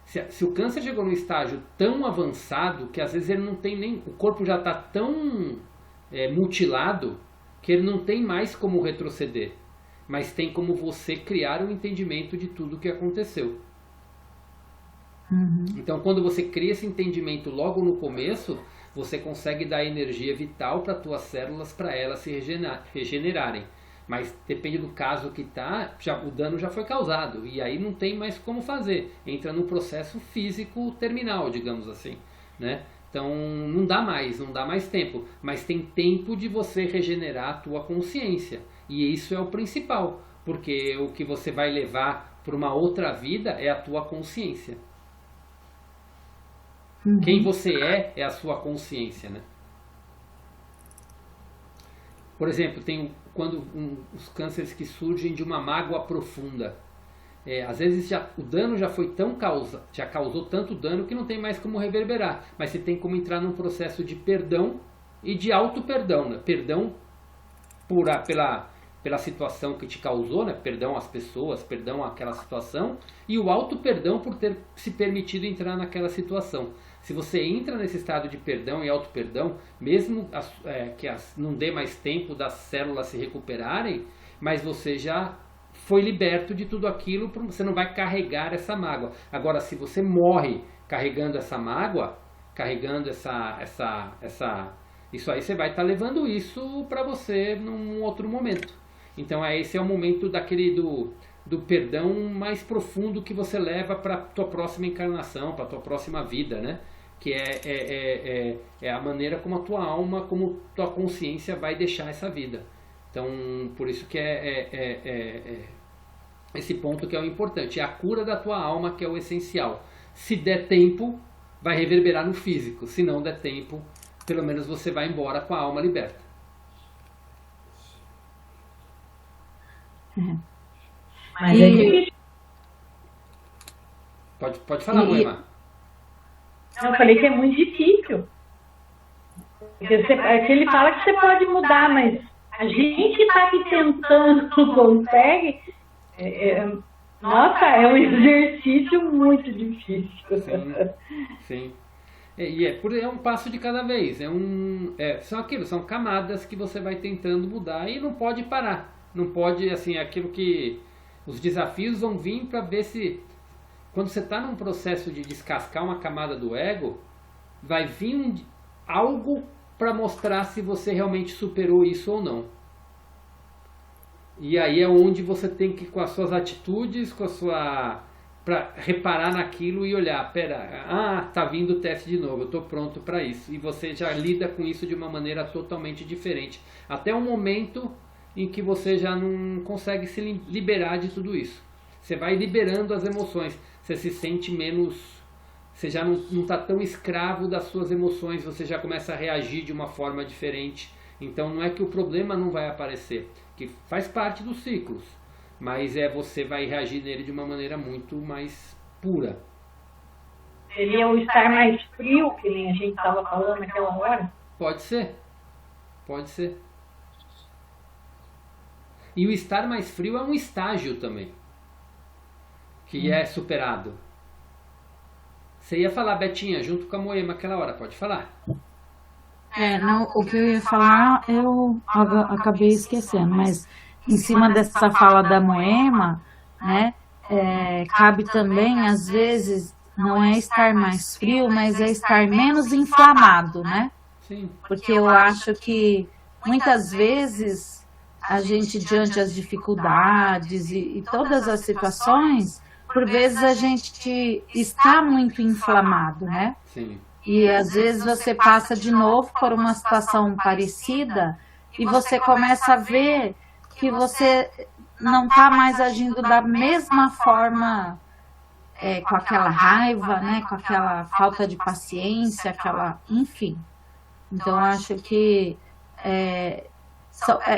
Se o câncer chegou num estágio tão avançado que às vezes ele não tem nem... O corpo já está tão mutilado que ele não tem mais como retroceder. Mas tem como você criar um entendimento de tudo o que aconteceu. Então, quando você cria esse entendimento logo no começo, você consegue dar energia vital para as tuas células, para elas se regenerarem. Mas depende do caso que tá, o dano já foi causado. E aí não tem mais como fazer. Entra no processo físico terminal, digamos assim, né? Então não dá mais tempo. Mas tem tempo de você regenerar a tua consciência. E isso é o principal. Porque o que você vai levar para uma outra vida é a tua consciência. Quem você é a sua consciência, né? Por exemplo, tem quando os cânceres que surgem de uma mágoa profunda. Às vezes o dano já foi já causou tanto dano que não tem mais como reverberar. Mas você tem como entrar num processo de perdão e de auto-perdão, né? Perdão pela situação que te causou, né? Perdão às pessoas, perdão àquela situação, e o auto-perdão por ter se permitido entrar naquela situação. Se você entra nesse estado de perdão e auto-perdão, mesmo que não dê mais tempo das células se recuperarem, mas você já foi liberto de tudo aquilo, você não vai carregar essa mágoa. Agora, se você morre carregando essa mágoa, carregando isso aí, você vai estar levando isso para você num outro momento. Então, esse é o momento do perdão mais profundo que você leva para a tua próxima encarnação, para a tua próxima vida, né? Que é a maneira como a tua alma, como tua consciência vai deixar essa vida. Então, por isso que esse ponto que é o importante. É a cura da tua alma que é o essencial. Se der tempo, vai reverberar no físico. Se não der tempo, pelo menos você vai embora com a alma liberta. Mas é difícil. Pode falar, Moema. Eu falei que é muito difícil. Porque ele fala que você pode mudar, mas a gente está aqui tentando, não consegue. Nossa, é um exercício muito difícil. Sim. É um passo de cada vez. São camadas que você vai tentando mudar e não pode parar. Não pode, assim, aquilo que... Os desafios vão vir para ver se... Quando você está num processo de descascar uma camada do ego, vai vir algo para mostrar se você realmente superou isso ou não. E aí é onde você tem que, com as suas atitudes, com para reparar naquilo e olhar, pera, tá vindo o teste de novo, eu estou pronto para isso. E você já lida com isso de uma maneira totalmente diferente. Até o momento em que você já não consegue se liberar de tudo isso. Você vai liberando as emoções, você se sente menos, você já não está tão escravo das suas emoções, você já começa a reagir de uma forma diferente. Então não é que o problema não vai aparecer, que faz parte dos ciclos. Mas você vai reagir nele de uma maneira muito mais pura. Seria o estar mais frio, que nem a gente estava falando naquela hora? Pode ser. Pode ser. E o estar mais frio é um estágio também, que é superado. Você ia falar, Betinha, junto com a Moema aquela hora, pode falar. Não, o que eu ia falar eu acabei esquecendo, mas em cima dessa fala da Moema, né, cabe também, às vezes, não é estar mais frio, mas é estar menos inflamado, né? Sim. Porque eu acho que muitas vezes a gente, diante das dificuldades e todas as situações, por vezes a gente está muito inflamado, né? Sim. E às vezes você passa de novo por uma situação parecida e você começa a ver que você não está mais agindo da mesma forma, com aquela raiva, né, com aquela falta de paciência, enfim. Então, acho que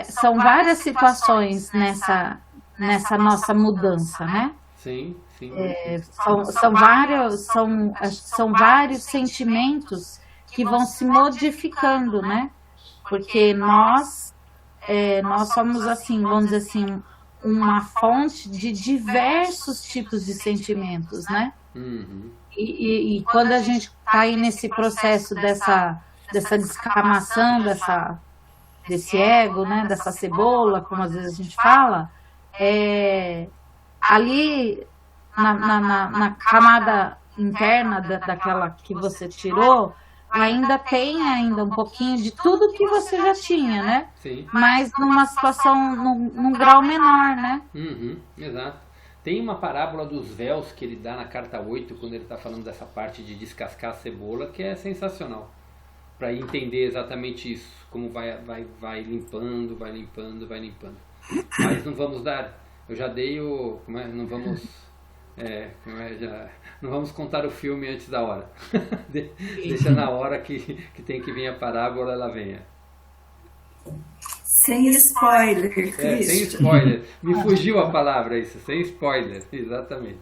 são várias situações nessa nossa mudança, né? Sim, sim. São vários sentimentos que vão se modificando, né? Porque nós somos, assim, vamos dizer assim, uma fonte de diversos tipos de sentimentos, né? Uhum. E quando a gente está aí nesse processo dessa descamação, desse ego, né? Dessa cebola, como às vezes a gente fala, ali na camada interna daquela que você tirou, ainda tem um pouquinho de tudo que você já tinha, né? Sim. Mas numa situação, num grau menor, né? Uhum, exato. Tem uma parábola dos véus que ele dá na carta 8, quando ele está falando dessa parte de descascar a cebola, que é sensacional. Para entender exatamente isso, como vai limpando, vai limpando, vai limpando. Mas não vamos dar, eu já dei não vamos... não vamos contar o filme antes da hora. Deixa na hora que tem que vir a parábola, ela venha. Sem spoiler, sem spoiler. Me fugiu a palavra isso, sem spoiler, exatamente.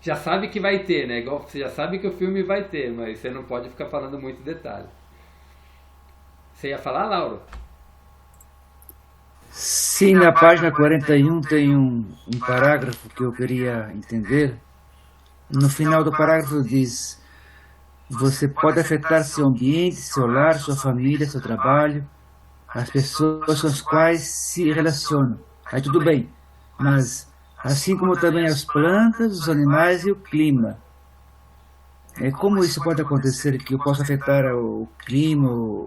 Já sabe que vai ter, né? Igual você já sabe que o filme vai ter, mas você não pode ficar falando muito detalhe. Você ia falar, Lauro? Sim, na página 41 tem um parágrafo que eu queria entender. No final do parágrafo diz: você pode afetar seu ambiente, seu lar, sua família, seu trabalho, as pessoas com as quais se relacionam. Aí tudo bem, mas assim como também as plantas, os animais e o clima. Como isso pode acontecer, que eu possa afetar o clima,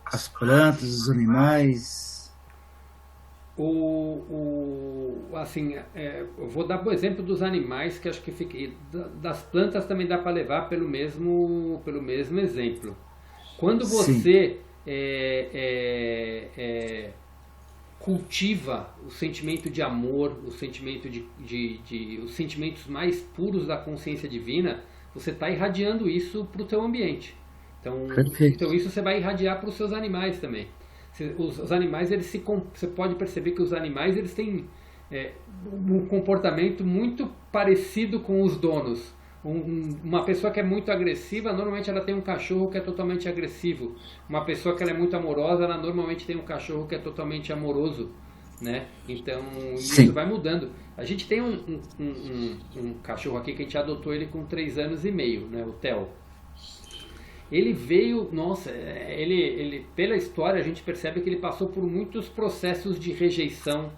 as plantas, os animais? Eu vou dar o exemplo dos animais, que acho que fica, das plantas também dá para levar pelo mesmo exemplo. Quando você cultiva o sentimento de amor, o sentimento os sentimentos mais puros da consciência divina, você está irradiando isso para o teu ambiente. Então isso você vai irradiar para os seus animais também. Os animais, você pode perceber que os animais eles têm um comportamento muito parecido com os donos. Uma pessoa que é muito agressiva, normalmente ela tem um cachorro que é totalmente agressivo. Uma pessoa que ela é muito amorosa, ela normalmente tem um cachorro que é totalmente amoroso, né? Então isso vai mudando. A gente tem um cachorro aqui que a gente adotou ele com 3 anos e meio, né? O Theo. Ele veio, ele pela história a gente percebe que ele passou por muitos processos de rejeição,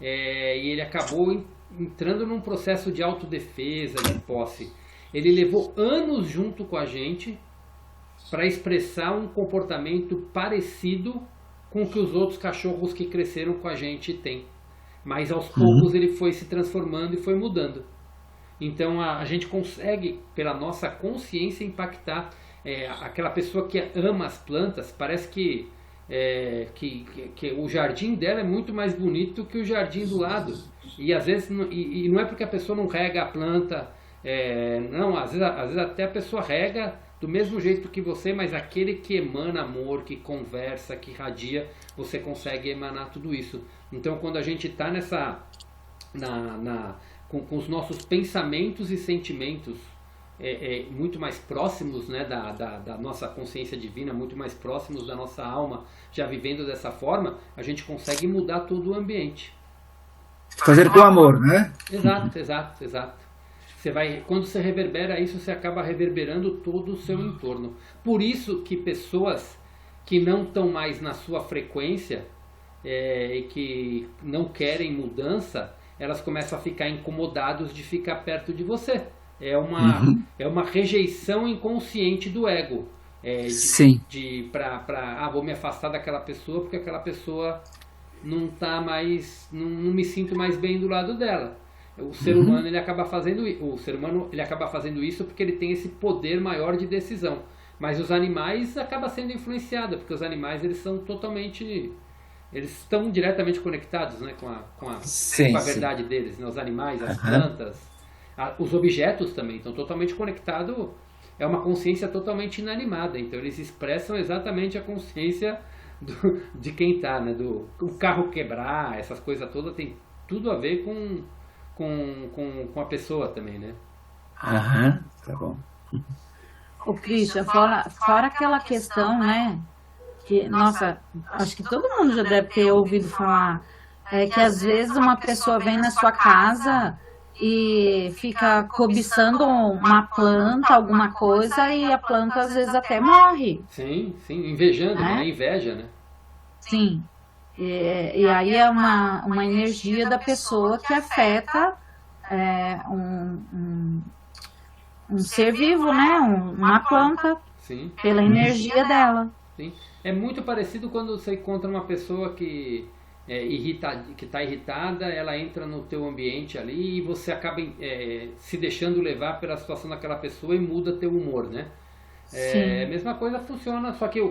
e ele acabou entrando num processo de autodefesa, de posse. Ele levou anos junto com a gente para expressar um comportamento parecido com o que os outros cachorros que cresceram com a gente têm. Mas aos poucos ele foi se transformando e foi mudando. Então a gente consegue, pela nossa consciência, impactar aquela pessoa que ama as plantas. Parece que o jardim dela é muito mais bonito que o jardim do lado. E às vezes não é porque a pessoa não rega a planta, não, às vezes até a pessoa rega do mesmo jeito que você, mas aquele que emana amor, que conversa, que irradia, você consegue emanar tudo isso. Então quando a gente está com os nossos pensamentos e sentimentos muito mais próximos, né, da nossa consciência divina, muito mais próximos da nossa alma, já vivendo dessa forma, a gente consegue mudar todo o ambiente. Fazer com amor, né? Exato. Quando você reverbera isso, você acaba reverberando todo o seu entorno. Por isso que pessoas que não estão mais na sua frequência e que não querem mudança, elas começam a ficar incomodados de ficar perto de você. É uma rejeição inconsciente do ego. Sim. Vou me afastar daquela pessoa porque aquela pessoa não tá mais, não me sinto mais bem do lado dela. O ser humano ele acaba fazendo isso porque ele tem esse poder maior de decisão. Mas os animais acabam sendo influenciados, porque os animais eles estão diretamente conectados, né, com a verdade deles, né? Os animais, as plantas, os objetos também estão totalmente conectados. É uma consciência totalmente inanimada, então eles expressam exatamente a consciência de quem está, né? O carro quebrar, essas coisas todas tem tudo a ver com a pessoa também, né? Tá bom. O Christian, fora aquela questão, né? Que, nossa, acho que todo mundo já deve ter ouvido falar, que às vezes uma pessoa vem na sua casa e fica cobiçando uma planta, alguma coisa, e a planta às vezes até morre. Sim, invejando, né? Inveja, né? Sim. E aí é uma energia da pessoa que afeta um ser vivo, né? Uma planta. Sim. Pela energia dela. Sim. É muito parecido quando você encontra uma pessoa que está irritada, ela entra no teu ambiente ali e você acaba se deixando levar pela situação daquela pessoa e muda teu humor, né? A mesma coisa funciona, só que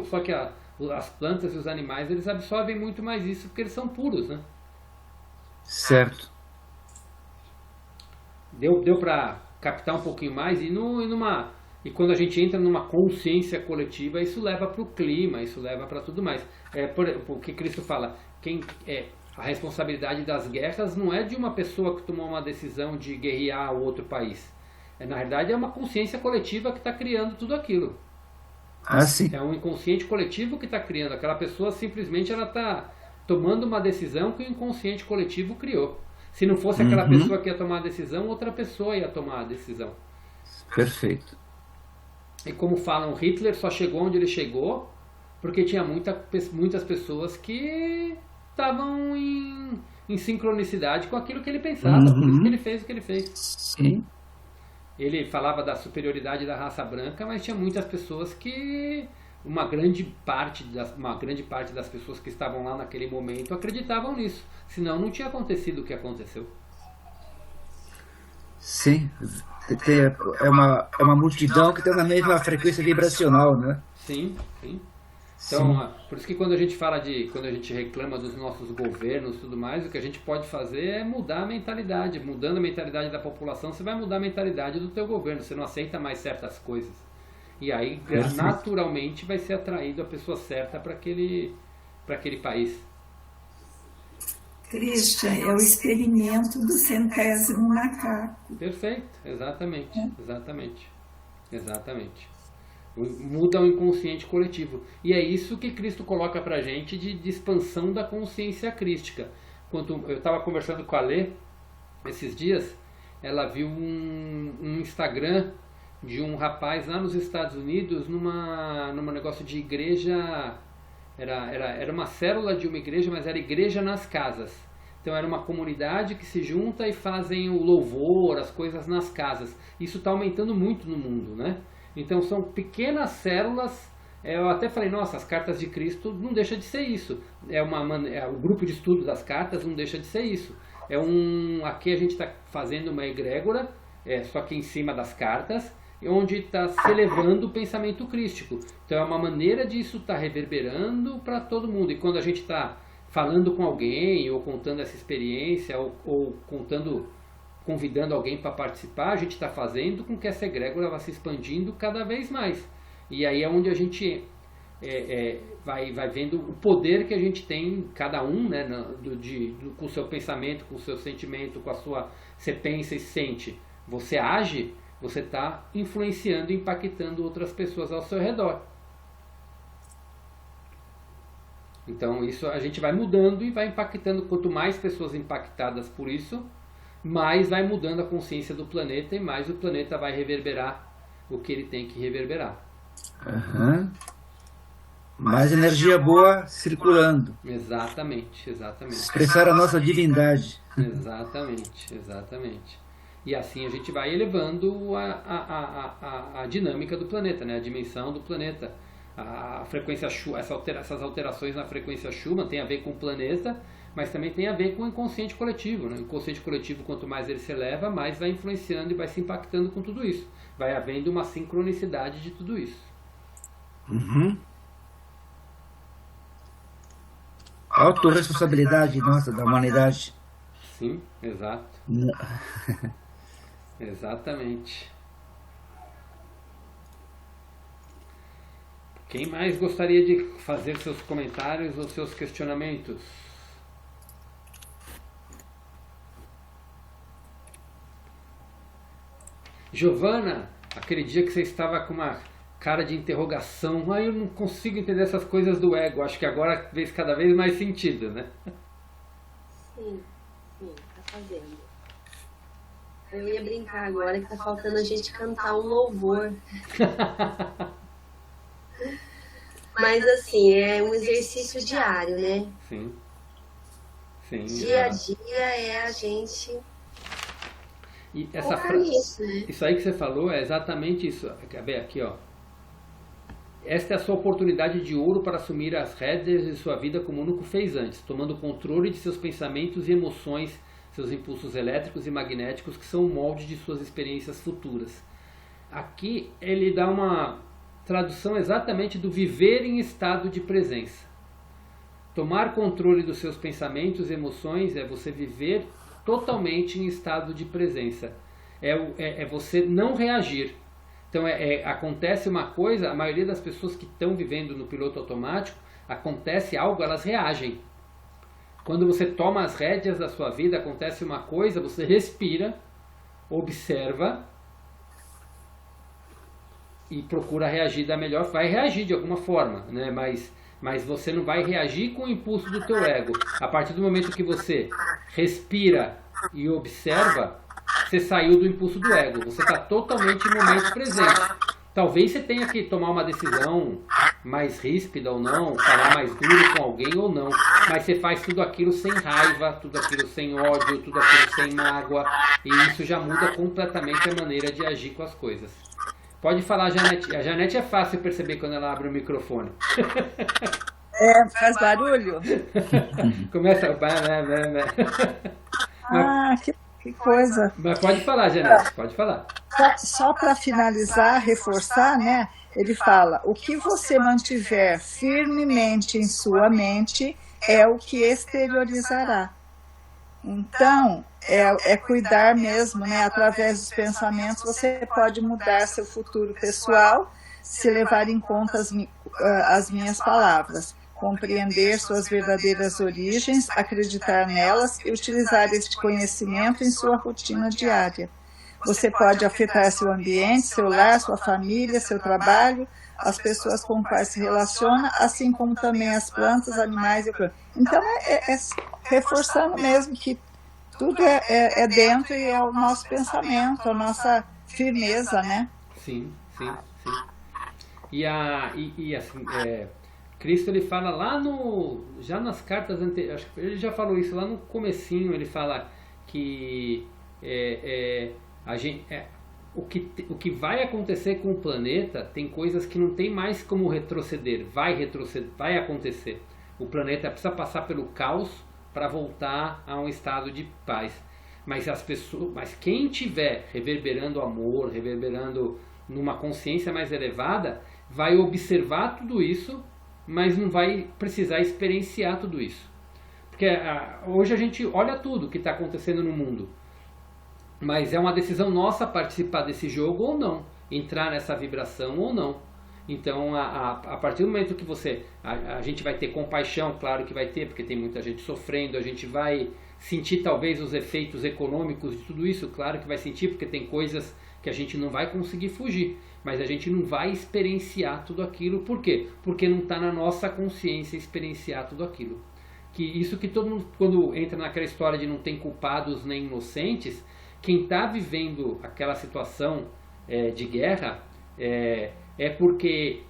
as plantas e os animais eles absorvem muito mais isso porque eles são puros, né? Certo. Deu para captar um pouquinho mais e quando a gente entra numa consciência coletiva, isso leva para o clima, isso leva para tudo mais. Porque Cristo fala, a responsabilidade das guerras não é de uma pessoa que tomou uma decisão de guerrear o outro país. Na verdade, é uma consciência coletiva que está criando tudo aquilo. Sim. É um inconsciente coletivo que está criando. Aquela pessoa simplesmente ela está tomando uma decisão que o inconsciente coletivo criou. Se não fosse aquela pessoa que ia tomar a decisão, outra pessoa ia tomar a decisão. Perfeito. E como falam, Hitler só chegou onde ele chegou porque tinha muitas pessoas que estavam em sincronicidade com aquilo que ele pensava. Por isso que ele fez o que ele fez. Sim. Ele falava da superioridade da raça branca, mas tinha muitas pessoas que uma grande parte das pessoas que estavam lá naquele momento acreditavam nisso. Senão não tinha acontecido o que aconteceu. Sim. É uma multidão que tem na mesma frequência vibracional, né? Sim. Então, por isso que quando a gente reclama dos nossos governos e tudo mais, o que a gente pode fazer é mudar a mentalidade. Mudando a mentalidade da população, você vai mudar a mentalidade do teu governo. Você não aceita mais certas coisas. E aí, naturalmente, vai ser atraído a pessoa certa para aquele país. Christian, é o experimento do 100º macaco. Perfeito, exatamente. Muda o inconsciente coletivo. E é isso que Cristo coloca pra gente de expansão da consciência crística. Quando eu estava conversando com a Lê esses dias, ela viu um Instagram de um rapaz lá nos Estados Unidos numa negócio de igreja. Era uma célula de uma igreja, mas era igreja nas casas. Então era uma comunidade que se junta e fazem o louvor, as coisas nas casas. Isso está aumentando muito no mundo, né? Então são pequenas células. Eu até falei, nossa, as cartas de Cristo não deixa de ser isso. O grupo de estudo das cartas não deixa de ser isso. Aqui a gente está fazendo uma egrégora só que em cima das cartas, onde está se elevando o pensamento crístico. Então é uma maneira disso estar reverberando para todo mundo. E quando a gente está falando com alguém, ou contando essa experiência, ou convidando alguém para participar, a gente está fazendo com que essa egrégora vá se expandindo cada vez mais. E aí é onde a gente vai vendo o poder que a gente tem, cada um, né, com o seu pensamento, com o seu sentimento, com a sua... Você pensa e sente, você age, você está influenciando e impactando outras pessoas ao seu redor. Então isso a gente vai mudando e vai impactando. Quanto mais pessoas impactadas por isso, mais vai mudando a consciência do planeta e mais o planeta vai reverberar o que ele tem que reverberar. Uhum. Mais energia boa circulando. Exatamente. Expressar a nossa divindade. Exatamente. E assim a gente vai elevando a dinâmica do planeta, né? A dimensão do planeta. A frequência Schumann, essas alterações na frequência Schumann tem a ver com o planeta, mas também tem a ver com o inconsciente coletivo, né? O inconsciente coletivo, quanto mais ele se eleva, mais vai influenciando e vai se impactando com tudo isso. Vai havendo uma sincronicidade de tudo isso. Uhum. Autorresponsabilidade nossa, da humanidade. Sim, exato. Exatamente. Quem mais gostaria de fazer seus comentários ou seus questionamentos? Giovana, aquele dia que você estava com uma cara de interrogação, eu não consigo entender essas coisas do ego. Acho que agora fez cada vez mais sentido, né? Sim, tá fazendo. Eu ia brincar agora que tá faltando a gente cantar um louvor. Mas assim, é um exercício diário, né? Sim. Dia a dia é a gente... E essa frase, né? Isso aí que você falou é exatamente isso. Aqui, ó. Esta é a sua oportunidade de ouro para assumir as rédeas de sua vida como nunca fez antes, tomando controle de seus pensamentos e emoções, seus impulsos elétricos e magnéticos, que são o molde de suas experiências futuras. Aqui ele dá uma tradução exatamente do viver em estado de presença. Tomar controle dos seus pensamentos e emoções é você viver totalmente em estado de presença. É você não reagir. Então acontece uma coisa, a maioria das pessoas que estão vivendo no piloto automático, acontece algo, elas reagem. Quando você toma as rédeas da sua vida, acontece uma coisa, você respira, observa e procura reagir da melhor, vai reagir de alguma forma, né? Mas você não vai reagir com o impulso do teu ego. A partir do momento que você respira e observa, você saiu do impulso do ego. Você está totalmente em momento presente. Talvez você tenha que tomar uma decisão mais ríspida ou não, falar mais duro com alguém ou não. Mas você faz tudo aquilo sem raiva, tudo aquilo sem ódio, tudo aquilo sem mágoa. E isso já muda completamente a maneira de agir com as coisas. Pode falar, Janete. A Janete é fácil perceber quando ela abre o microfone. Faz barulho? Começa... Que coisa. Mas pode falar, Janete, pode falar. Só para finalizar, reforçar, né? Ele fala, o que você mantiver firmemente em sua mente é o que exteriorizará. Então, é cuidar mesmo, né? Através dos pensamentos você pode mudar seu futuro pessoal, se levar em conta as minhas palavras. Compreender suas verdadeiras origens, acreditar nelas e utilizar este conhecimento em sua rotina diária. Você pode afetar seu ambiente, seu lar, sua família, seu trabalho, as pessoas com quais se relaciona, assim como também as plantas, animais e plantas. Então, reforçando mesmo que tudo é dentro e é o nosso pensamento, a nossa firmeza, né? Sim. E assim, Cristo ele fala lá já nas cartas anteriores, ele já falou isso lá no comecinho, ele fala que o que vai acontecer com o planeta, tem coisas que não tem mais como retroceder, vai acontecer. O planeta precisa passar pelo caos para voltar a um estado de paz. Mas quem tiver reverberando amor, reverberando numa consciência mais elevada, vai observar tudo isso, mas não vai precisar experienciar tudo isso. Porque hoje a gente olha tudo que está acontecendo no mundo, mas é uma decisão nossa participar desse jogo ou não, entrar nessa vibração ou não. Então, a partir do momento que a gente vai ter compaixão, claro que vai ter, porque tem muita gente sofrendo, a gente vai sentir talvez os efeitos econômicos de tudo isso, claro que vai sentir, porque tem coisas que a gente não vai conseguir fugir, mas a gente não vai experienciar tudo aquilo. Por quê? Porque não está na nossa consciência experienciar tudo aquilo. Isso que todo mundo, quando entra naquela história de não tem culpados nem inocentes, quem está vivendo aquela situação de guerra é porque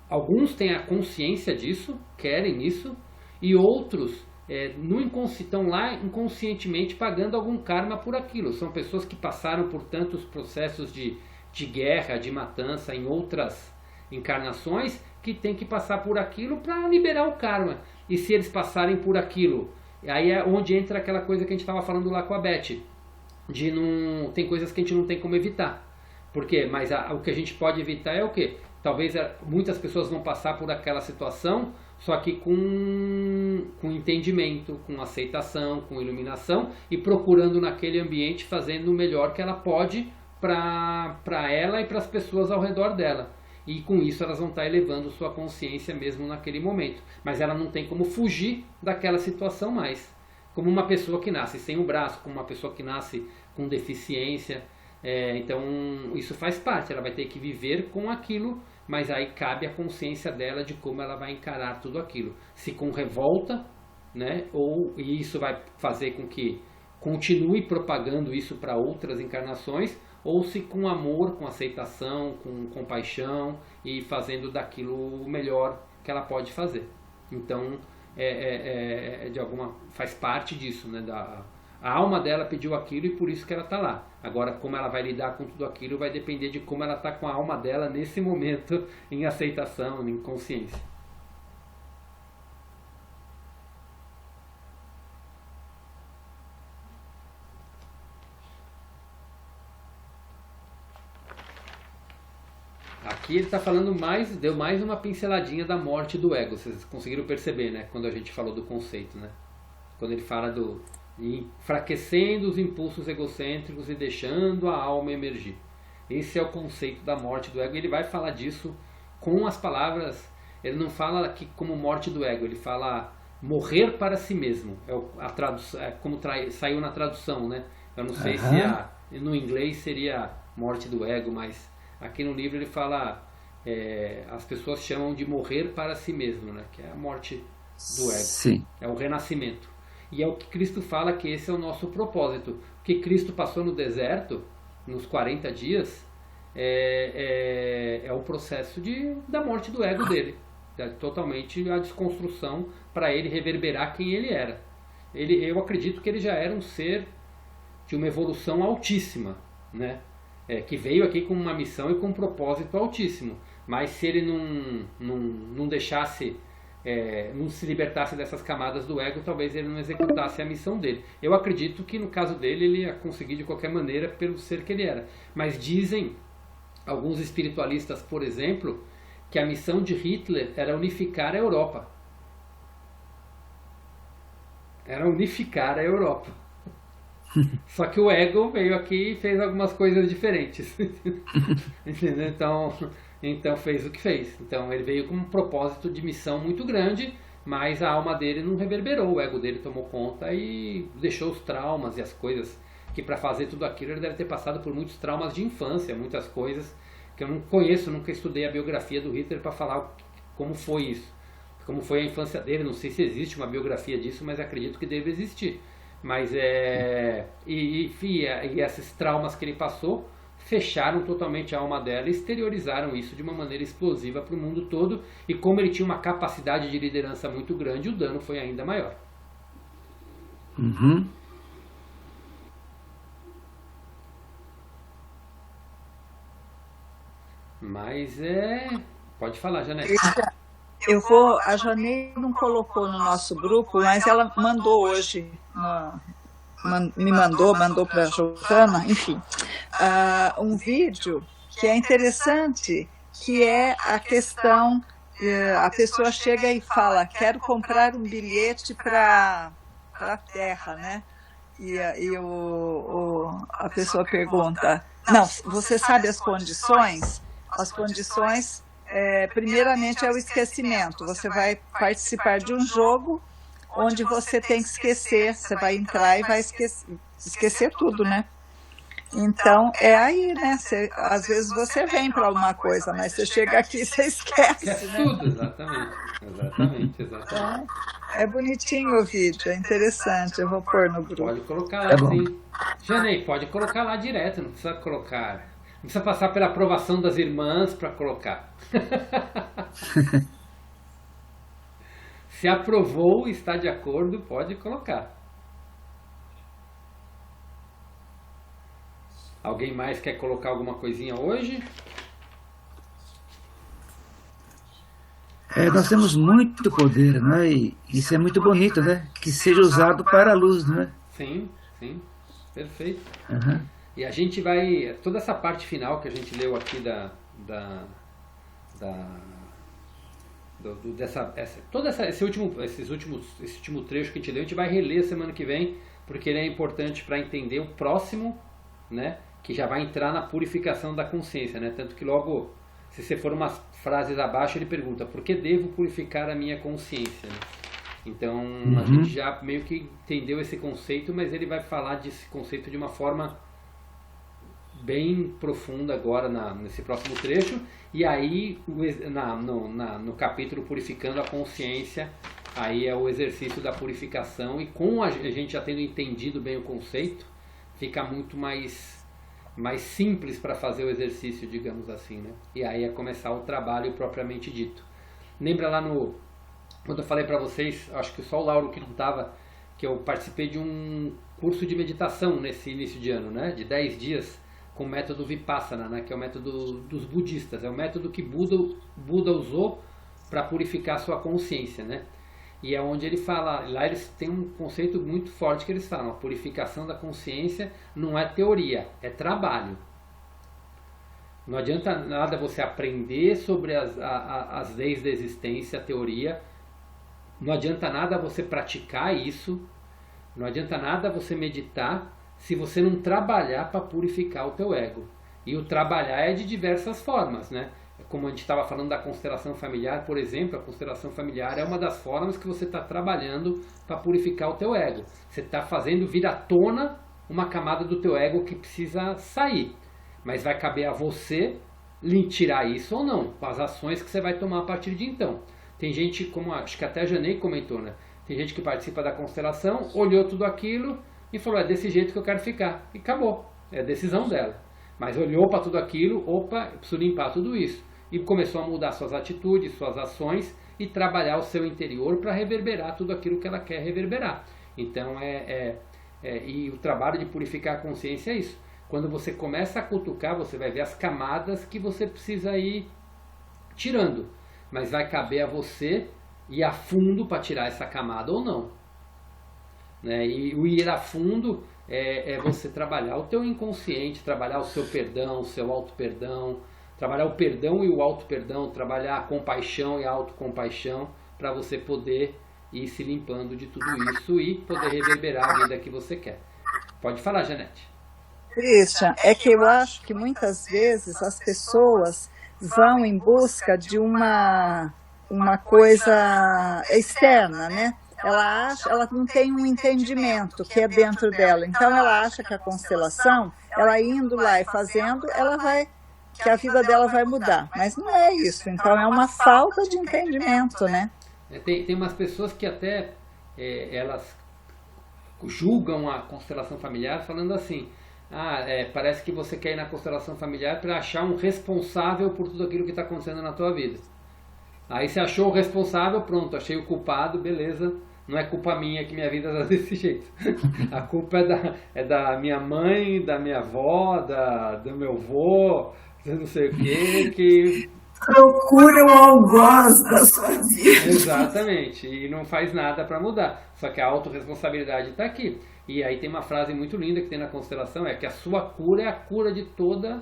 alguns têm a consciência disso, querem isso, e outros estão lá inconscientemente pagando algum karma por aquilo. São pessoas que passaram por tantos processos de guerra, de matança em outras encarnações, que tem que passar por aquilo para liberar o karma. E se eles passarem por aquilo, aí é onde entra aquela coisa que a gente estava falando lá com a Beth, tem coisas que a gente não tem como evitar. Por quê? Mas o que a gente pode evitar é o quê? Talvez muitas pessoas vão passar por aquela situação, só que com entendimento, com aceitação, com iluminação, e procurando naquele ambiente, fazendo o melhor que ela pode para ela e para as pessoas ao redor dela. E com isso elas vão estar elevando sua consciência mesmo naquele momento. Mas ela não tem como fugir daquela situação mais. Como uma pessoa que nasce sem um braço, como uma pessoa que nasce com deficiência. Então isso faz parte, ela vai ter que viver com aquilo, mas aí cabe a consciência dela de como ela vai encarar tudo aquilo. Se com revolta, né, e isso vai fazer com que continue propagando isso para outras encarnações, ou se com amor, com aceitação, com compaixão e fazendo daquilo o melhor que ela pode fazer. Então faz parte disso, né? A alma dela pediu aquilo e por isso que ela está lá. Agora, como ela vai lidar com tudo aquilo vai depender de como ela está com a alma dela nesse momento, em aceitação, em consciência. Aqui ele está falando deu mais uma pinceladinha da morte do ego. Vocês conseguiram perceber, né? Quando a gente falou do conceito, né? Quando ele fala enfraquecendo os impulsos egocêntricos e deixando a alma emergir. Esse é o conceito da morte do ego. Ele vai falar disso com as palavras. Ele não fala aqui como morte do ego. Ele fala morrer para si mesmo. A tradução, como saiu na tradução, né? Eu não sei se no inglês seria morte do ego, mas aqui no livro ele fala, as pessoas chamam de morrer para si mesmo, né? Que é a morte do ego. Sim. É o renascimento. E é o que Cristo fala, que esse é o nosso propósito. O que Cristo passou no deserto, nos 40 dias, é o processo da morte do ego dele. Totalmente a desconstrução para ele reverberar quem ele era. Eu acredito que ele já era um ser de uma evolução altíssima, né? Que veio aqui com uma missão e com um propósito altíssimo. Mas se ele não deixasse, não se libertasse dessas camadas do ego, talvez ele não executasse a missão dele. Eu acredito que no caso dele ele ia conseguir de qualquer maneira pelo ser que ele era. Mas dizem alguns espiritualistas, por exemplo, que a missão de Hitler era unificar a Europa. Era unificar a Europa. Só que o ego veio aqui e fez algumas coisas diferentes. Entendeu? Então fez o que fez. Então ele veio com um propósito de missão muito grande, mas a alma dele não reverberou. O ego dele tomou conta e deixou os traumas e as coisas que, para fazer tudo aquilo, ele deve ter passado por muitos traumas de infância, muitas coisas que eu não conheço, nunca estudei a biografia do Hitler para falar como foi isso, como foi a infância dele. Não sei se existe uma biografia disso, mas acredito que deve existir. Mas e esses traumas que ele passou fecharam totalmente a alma dela e exteriorizaram isso de uma maneira explosiva para o mundo todo. E como ele tinha uma capacidade de liderança muito grande, o dano foi ainda maior. Uhum. Mas pode falar, Janete. A Janete não colocou no nosso grupo, mas ela mandou hoje me mandou para a Giovana, enfim, um vídeo que é interessante, que é a questão, a pessoa chega e fala, quero comprar um bilhete para a Terra, né? E a pessoa pergunta, não, você sabe as condições? As condições, primeiramente, é o esquecimento. Você vai participar de um jogo onde você tem que esquecer, você vai entrar e vai esquecer tudo, né? Então, é aí, né? Às vezes você vem para alguma coisa, mas você chega aqui e você esquece, né? Tudo, exatamente. Então, é bonitinho o vídeo, é interessante, eu vou pôr no grupo. Pode colocar lá, sim. Janei, pode colocar lá direto, não precisa colocar. Não precisa passar pela aprovação das irmãs para colocar. Se aprovou, está de acordo, pode colocar. Alguém mais quer colocar alguma coisinha hoje? Nós temos muito poder, né? E isso é muito bonito, né? Que seja usado para a luz, né? Sim, perfeito. Uhum. E a gente vai, toda essa parte final que a gente leu aqui esse último trecho que a gente leu, a gente vai reler semana que vem, porque ele é importante para entender o próximo, né? Que já vai entrar na purificação da consciência, né? Tanto que logo, se você for umas frases abaixo, ele pergunta, por que devo purificar a minha consciência? Né? Então, a gente já meio que entendeu esse conceito, mas ele vai falar desse conceito de uma forma bem profunda agora nesse próximo trecho. E aí, no capítulo Purificando a Consciência, aí é o exercício da purificação. E com a gente já tendo entendido bem o conceito, fica muito mais simples para fazer o exercício, digamos assim, né? E aí é começar o trabalho propriamente dito. Lembra lá quando eu falei para vocês, acho que só o Lauro que não estava, que eu participei de um curso de meditação nesse início de ano, né? De 10 dias, com o método Vipassana, né? Que é o método dos budistas, é o método que Buda usou para purificar a sua consciência, né? E é onde ele fala, lá eles têm um conceito muito forte que eles falam, a purificação da consciência não é teoria, é trabalho. Não adianta nada você aprender sobre as leis da existência, a teoria, não adianta nada você praticar isso, não adianta nada você meditar se você não trabalhar para purificar o teu ego. E o trabalhar é de diversas formas, né? Como a gente estava falando da constelação familiar, por exemplo, a constelação familiar é uma das formas que você está trabalhando para purificar o teu ego. Você está fazendo vir à tona uma camada do teu ego que precisa sair. Mas vai caber a você tirar isso ou não, com as ações que você vai tomar a partir de então. Tem gente, como acho que até a Janei comentou, né? Tem gente que participa da constelação, olhou tudo aquilo e falou, é desse jeito que eu quero ficar. E acabou, é a decisão dela. Mas olhou para tudo aquilo, opa, eu preciso limpar tudo isso. E começou a mudar suas atitudes, suas ações e trabalhar o seu interior para reverberar tudo aquilo que ela quer reverberar. Então, e o trabalho de purificar a consciência é isso. Quando você começa a cutucar, você vai ver as camadas que você precisa ir tirando. Mas vai caber a você ir a fundo para tirar essa camada ou não. Né? E o ir a fundo é você trabalhar o teu inconsciente, trabalhar o seu perdão, o seu auto-perdão, trabalhar o perdão e o auto-perdão, trabalhar a compaixão e a autocompaixão para você poder ir se limpando de tudo isso e poder reverberar a vida que você quer. Pode falar, Janete. Christian, é que eu acho que muitas vezes as pessoas vão em busca de uma coisa externa, né? Ela não tem um entendimento que é dentro dela. Então ela acha que a constelação, ela indo lá e fazendo, que a vida dela vai mudar. Mas não é isso. Então é uma falta de entendimento, né? Tem umas pessoas que até elas julgam a constelação familiar falando assim, parece que você quer ir na constelação familiar para achar um responsável por tudo aquilo que está acontecendo na tua vida. Aí você achou o responsável, pronto, achei o culpado, beleza. Não é culpa minha que minha vida está desse jeito. A culpa é da minha mãe, da minha avó, do meu avô, não sei o que... Procura o algoz da sua vida. Exatamente, e não faz nada para mudar. Só que a autorresponsabilidade está aqui. E aí tem uma frase muito linda que tem na constelação, é que a sua cura é a cura de toda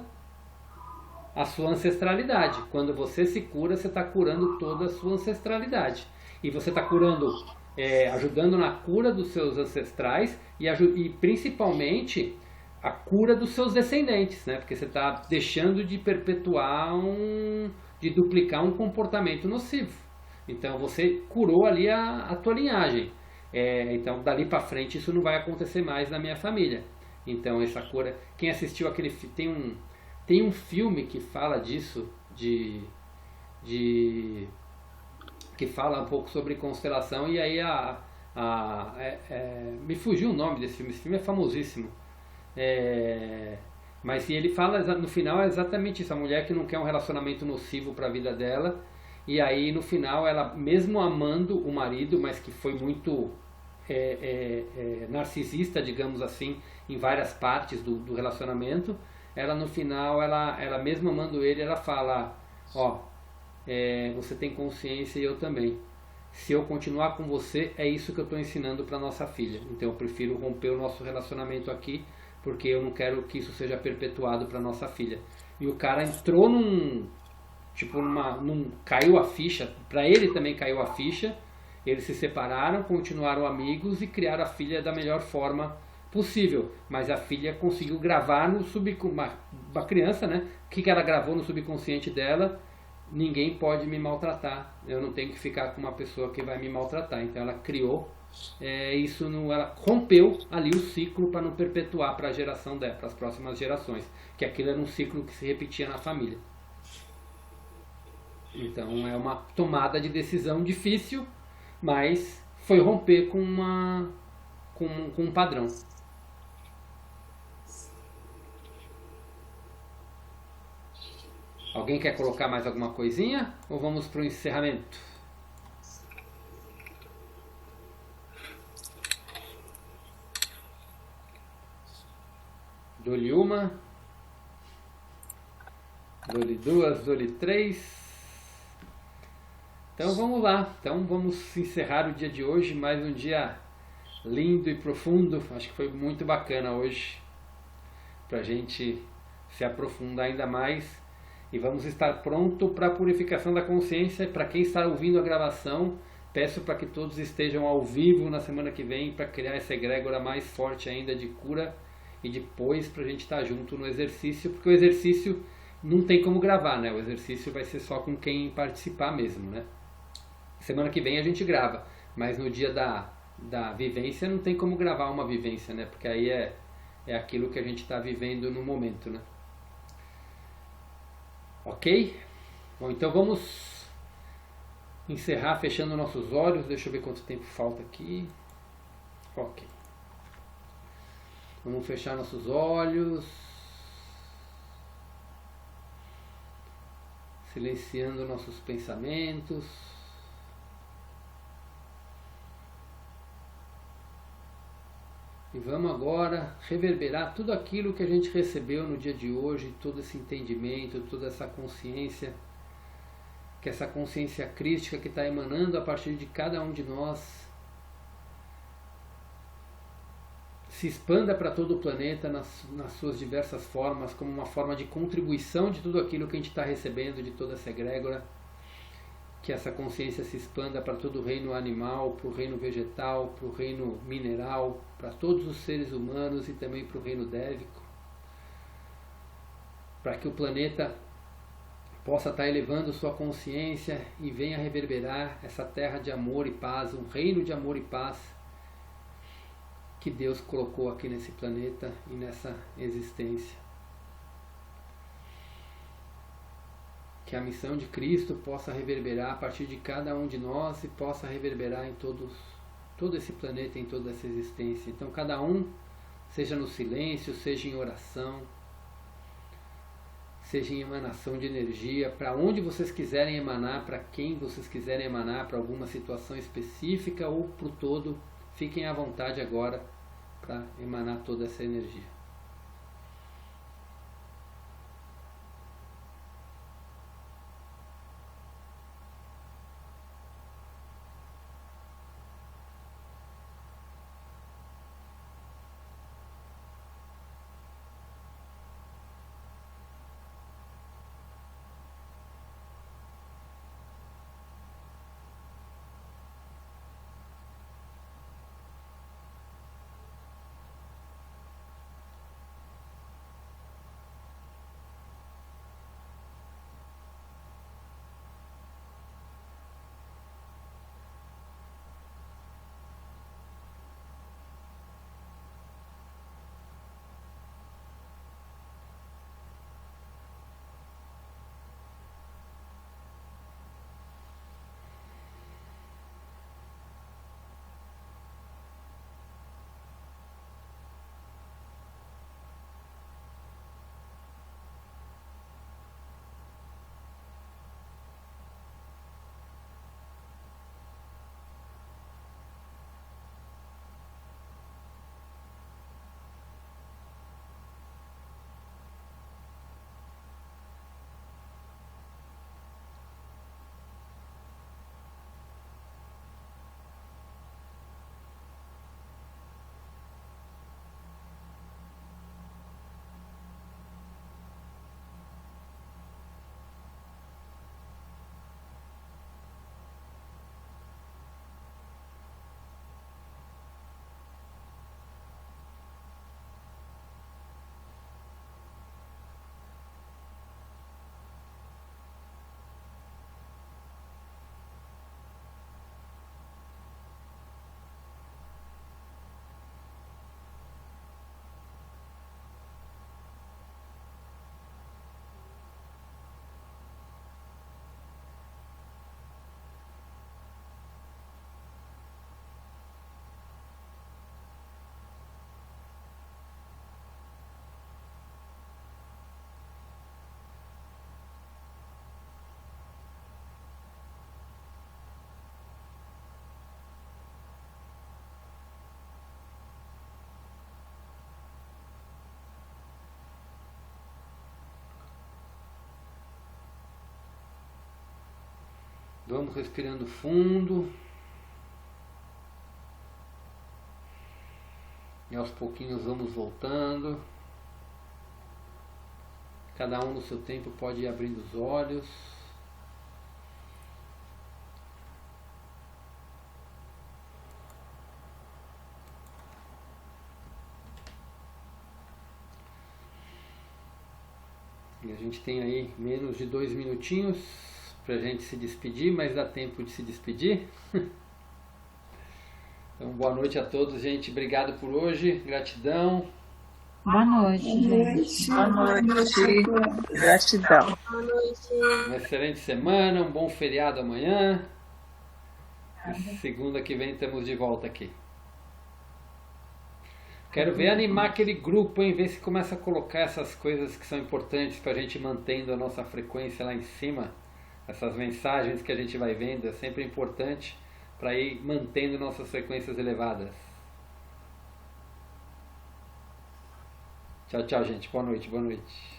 a sua ancestralidade. Quando você se cura, você está curando toda a sua ancestralidade. E você está curando, ajudando na cura dos seus ancestrais e principalmente a cura dos seus descendentes, né? Porque você está deixando de perpetuar de duplicar um comportamento nocivo. Então você curou ali a tua linhagem. Então dali para frente isso não vai acontecer mais na minha família. Então essa cura, quem assistiu aquele tem um filme que fala disso, que fala um pouco sobre constelação, e aí me fugiu o nome desse filme. Esse filme é famosíssimo. Mas ele fala no final é exatamente isso, a mulher que não quer um relacionamento nocivo para a vida dela, e aí no final ela, mesmo amando o marido, mas que foi muito narcisista, digamos assim, em várias partes do relacionamento, ela no final, ela mesmo amando ele, ela fala, você tem consciência e eu também. Se eu continuar com você, é isso que eu estou ensinando para nossa filha. Então eu prefiro romper o nosso relacionamento aqui, porque eu não quero que isso seja perpetuado para nossa filha. E o cara entrou caiu a ficha, para ele também caiu a ficha, eles se separaram, continuaram amigos e criaram a filha da melhor forma possível. Mas a filha conseguiu gravar no uma criança, né? O que ela gravou no subconsciente dela? Ninguém pode me maltratar, eu não tenho que ficar com uma pessoa que vai me maltratar. Então ela criou ela rompeu ali o ciclo para não perpetuar para a geração dela, para as próximas gerações, que aquilo era um ciclo que se repetia na família. Então é uma tomada de decisão difícil, mas foi romper com um padrão. Alguém quer colocar mais alguma coisinha? Ou vamos para o encerramento? Dou-lhe uma. Dou-lhe duas, dou-lhe três. Então vamos lá. Então vamos encerrar o dia de hoje. Mais um dia lindo e profundo. Acho que foi muito bacana hoje, para a gente se aprofundar ainda mais. E vamos estar pronto para a purificação da consciência. Para quem está ouvindo a gravação, peço para que todos estejam ao vivo na semana que vem, para criar essa egrégora mais forte ainda de cura, e depois para a gente estar junto no exercício, porque o exercício não tem como gravar, né? O exercício vai ser só com quem participar mesmo, né? Semana que vem a gente grava, mas no dia da vivência não tem como gravar uma vivência, né? Porque aí é aquilo que a gente está vivendo no momento, né? Ok? Bom, então vamos encerrar fechando nossos olhos. Deixa eu ver quanto tempo falta aqui. Ok. Vamos fechar nossos olhos. Silenciando nossos pensamentos. E vamos agora reverberar tudo aquilo que a gente recebeu no dia de hoje, todo esse entendimento, toda essa consciência, que essa consciência crística que está emanando a partir de cada um de nós se expanda para todo o planeta nas suas diversas formas, como uma forma de contribuição de tudo aquilo que a gente está recebendo, de toda essa egrégora. Que essa consciência se expanda para todo o reino animal, para o reino vegetal, para o reino mineral, para todos os seres humanos e também para o reino dévico. Para que o planeta possa estar elevando sua consciência e venha reverberar essa terra de amor e paz, um reino de amor e paz que Deus colocou aqui nesse planeta e nessa existência. Que a missão de Cristo possa reverberar a partir de cada um de nós e possa reverberar em todo esse planeta, em toda essa existência. Então cada um, seja no silêncio, seja em oração, seja em emanação de energia, para onde vocês quiserem emanar, para quem vocês quiserem emanar, para alguma situação específica ou para o todo, fiquem à vontade agora para emanar toda essa energia. Vamos respirando fundo. E aos pouquinhos vamos voltando. Cada um no seu tempo pode ir abrindo os olhos. E a gente tem aí menos de 2 minutinhos para a gente se despedir, mas dá tempo de se despedir. Então, boa noite a todos, gente. Obrigado por hoje. Gratidão. Boa noite, gente. Boa noite. Gratidão. Boa noite. Uma excelente semana, um bom feriado amanhã. E segunda que vem estamos de volta aqui. Quero ver animar aquele grupo, hein? Ver se começa a colocar essas coisas que são importantes para a gente mantendo a nossa frequência lá em cima. Essas mensagens que a gente vai vendo é sempre importante para ir mantendo nossas frequências elevadas. Tchau, tchau, gente. Boa noite, boa noite.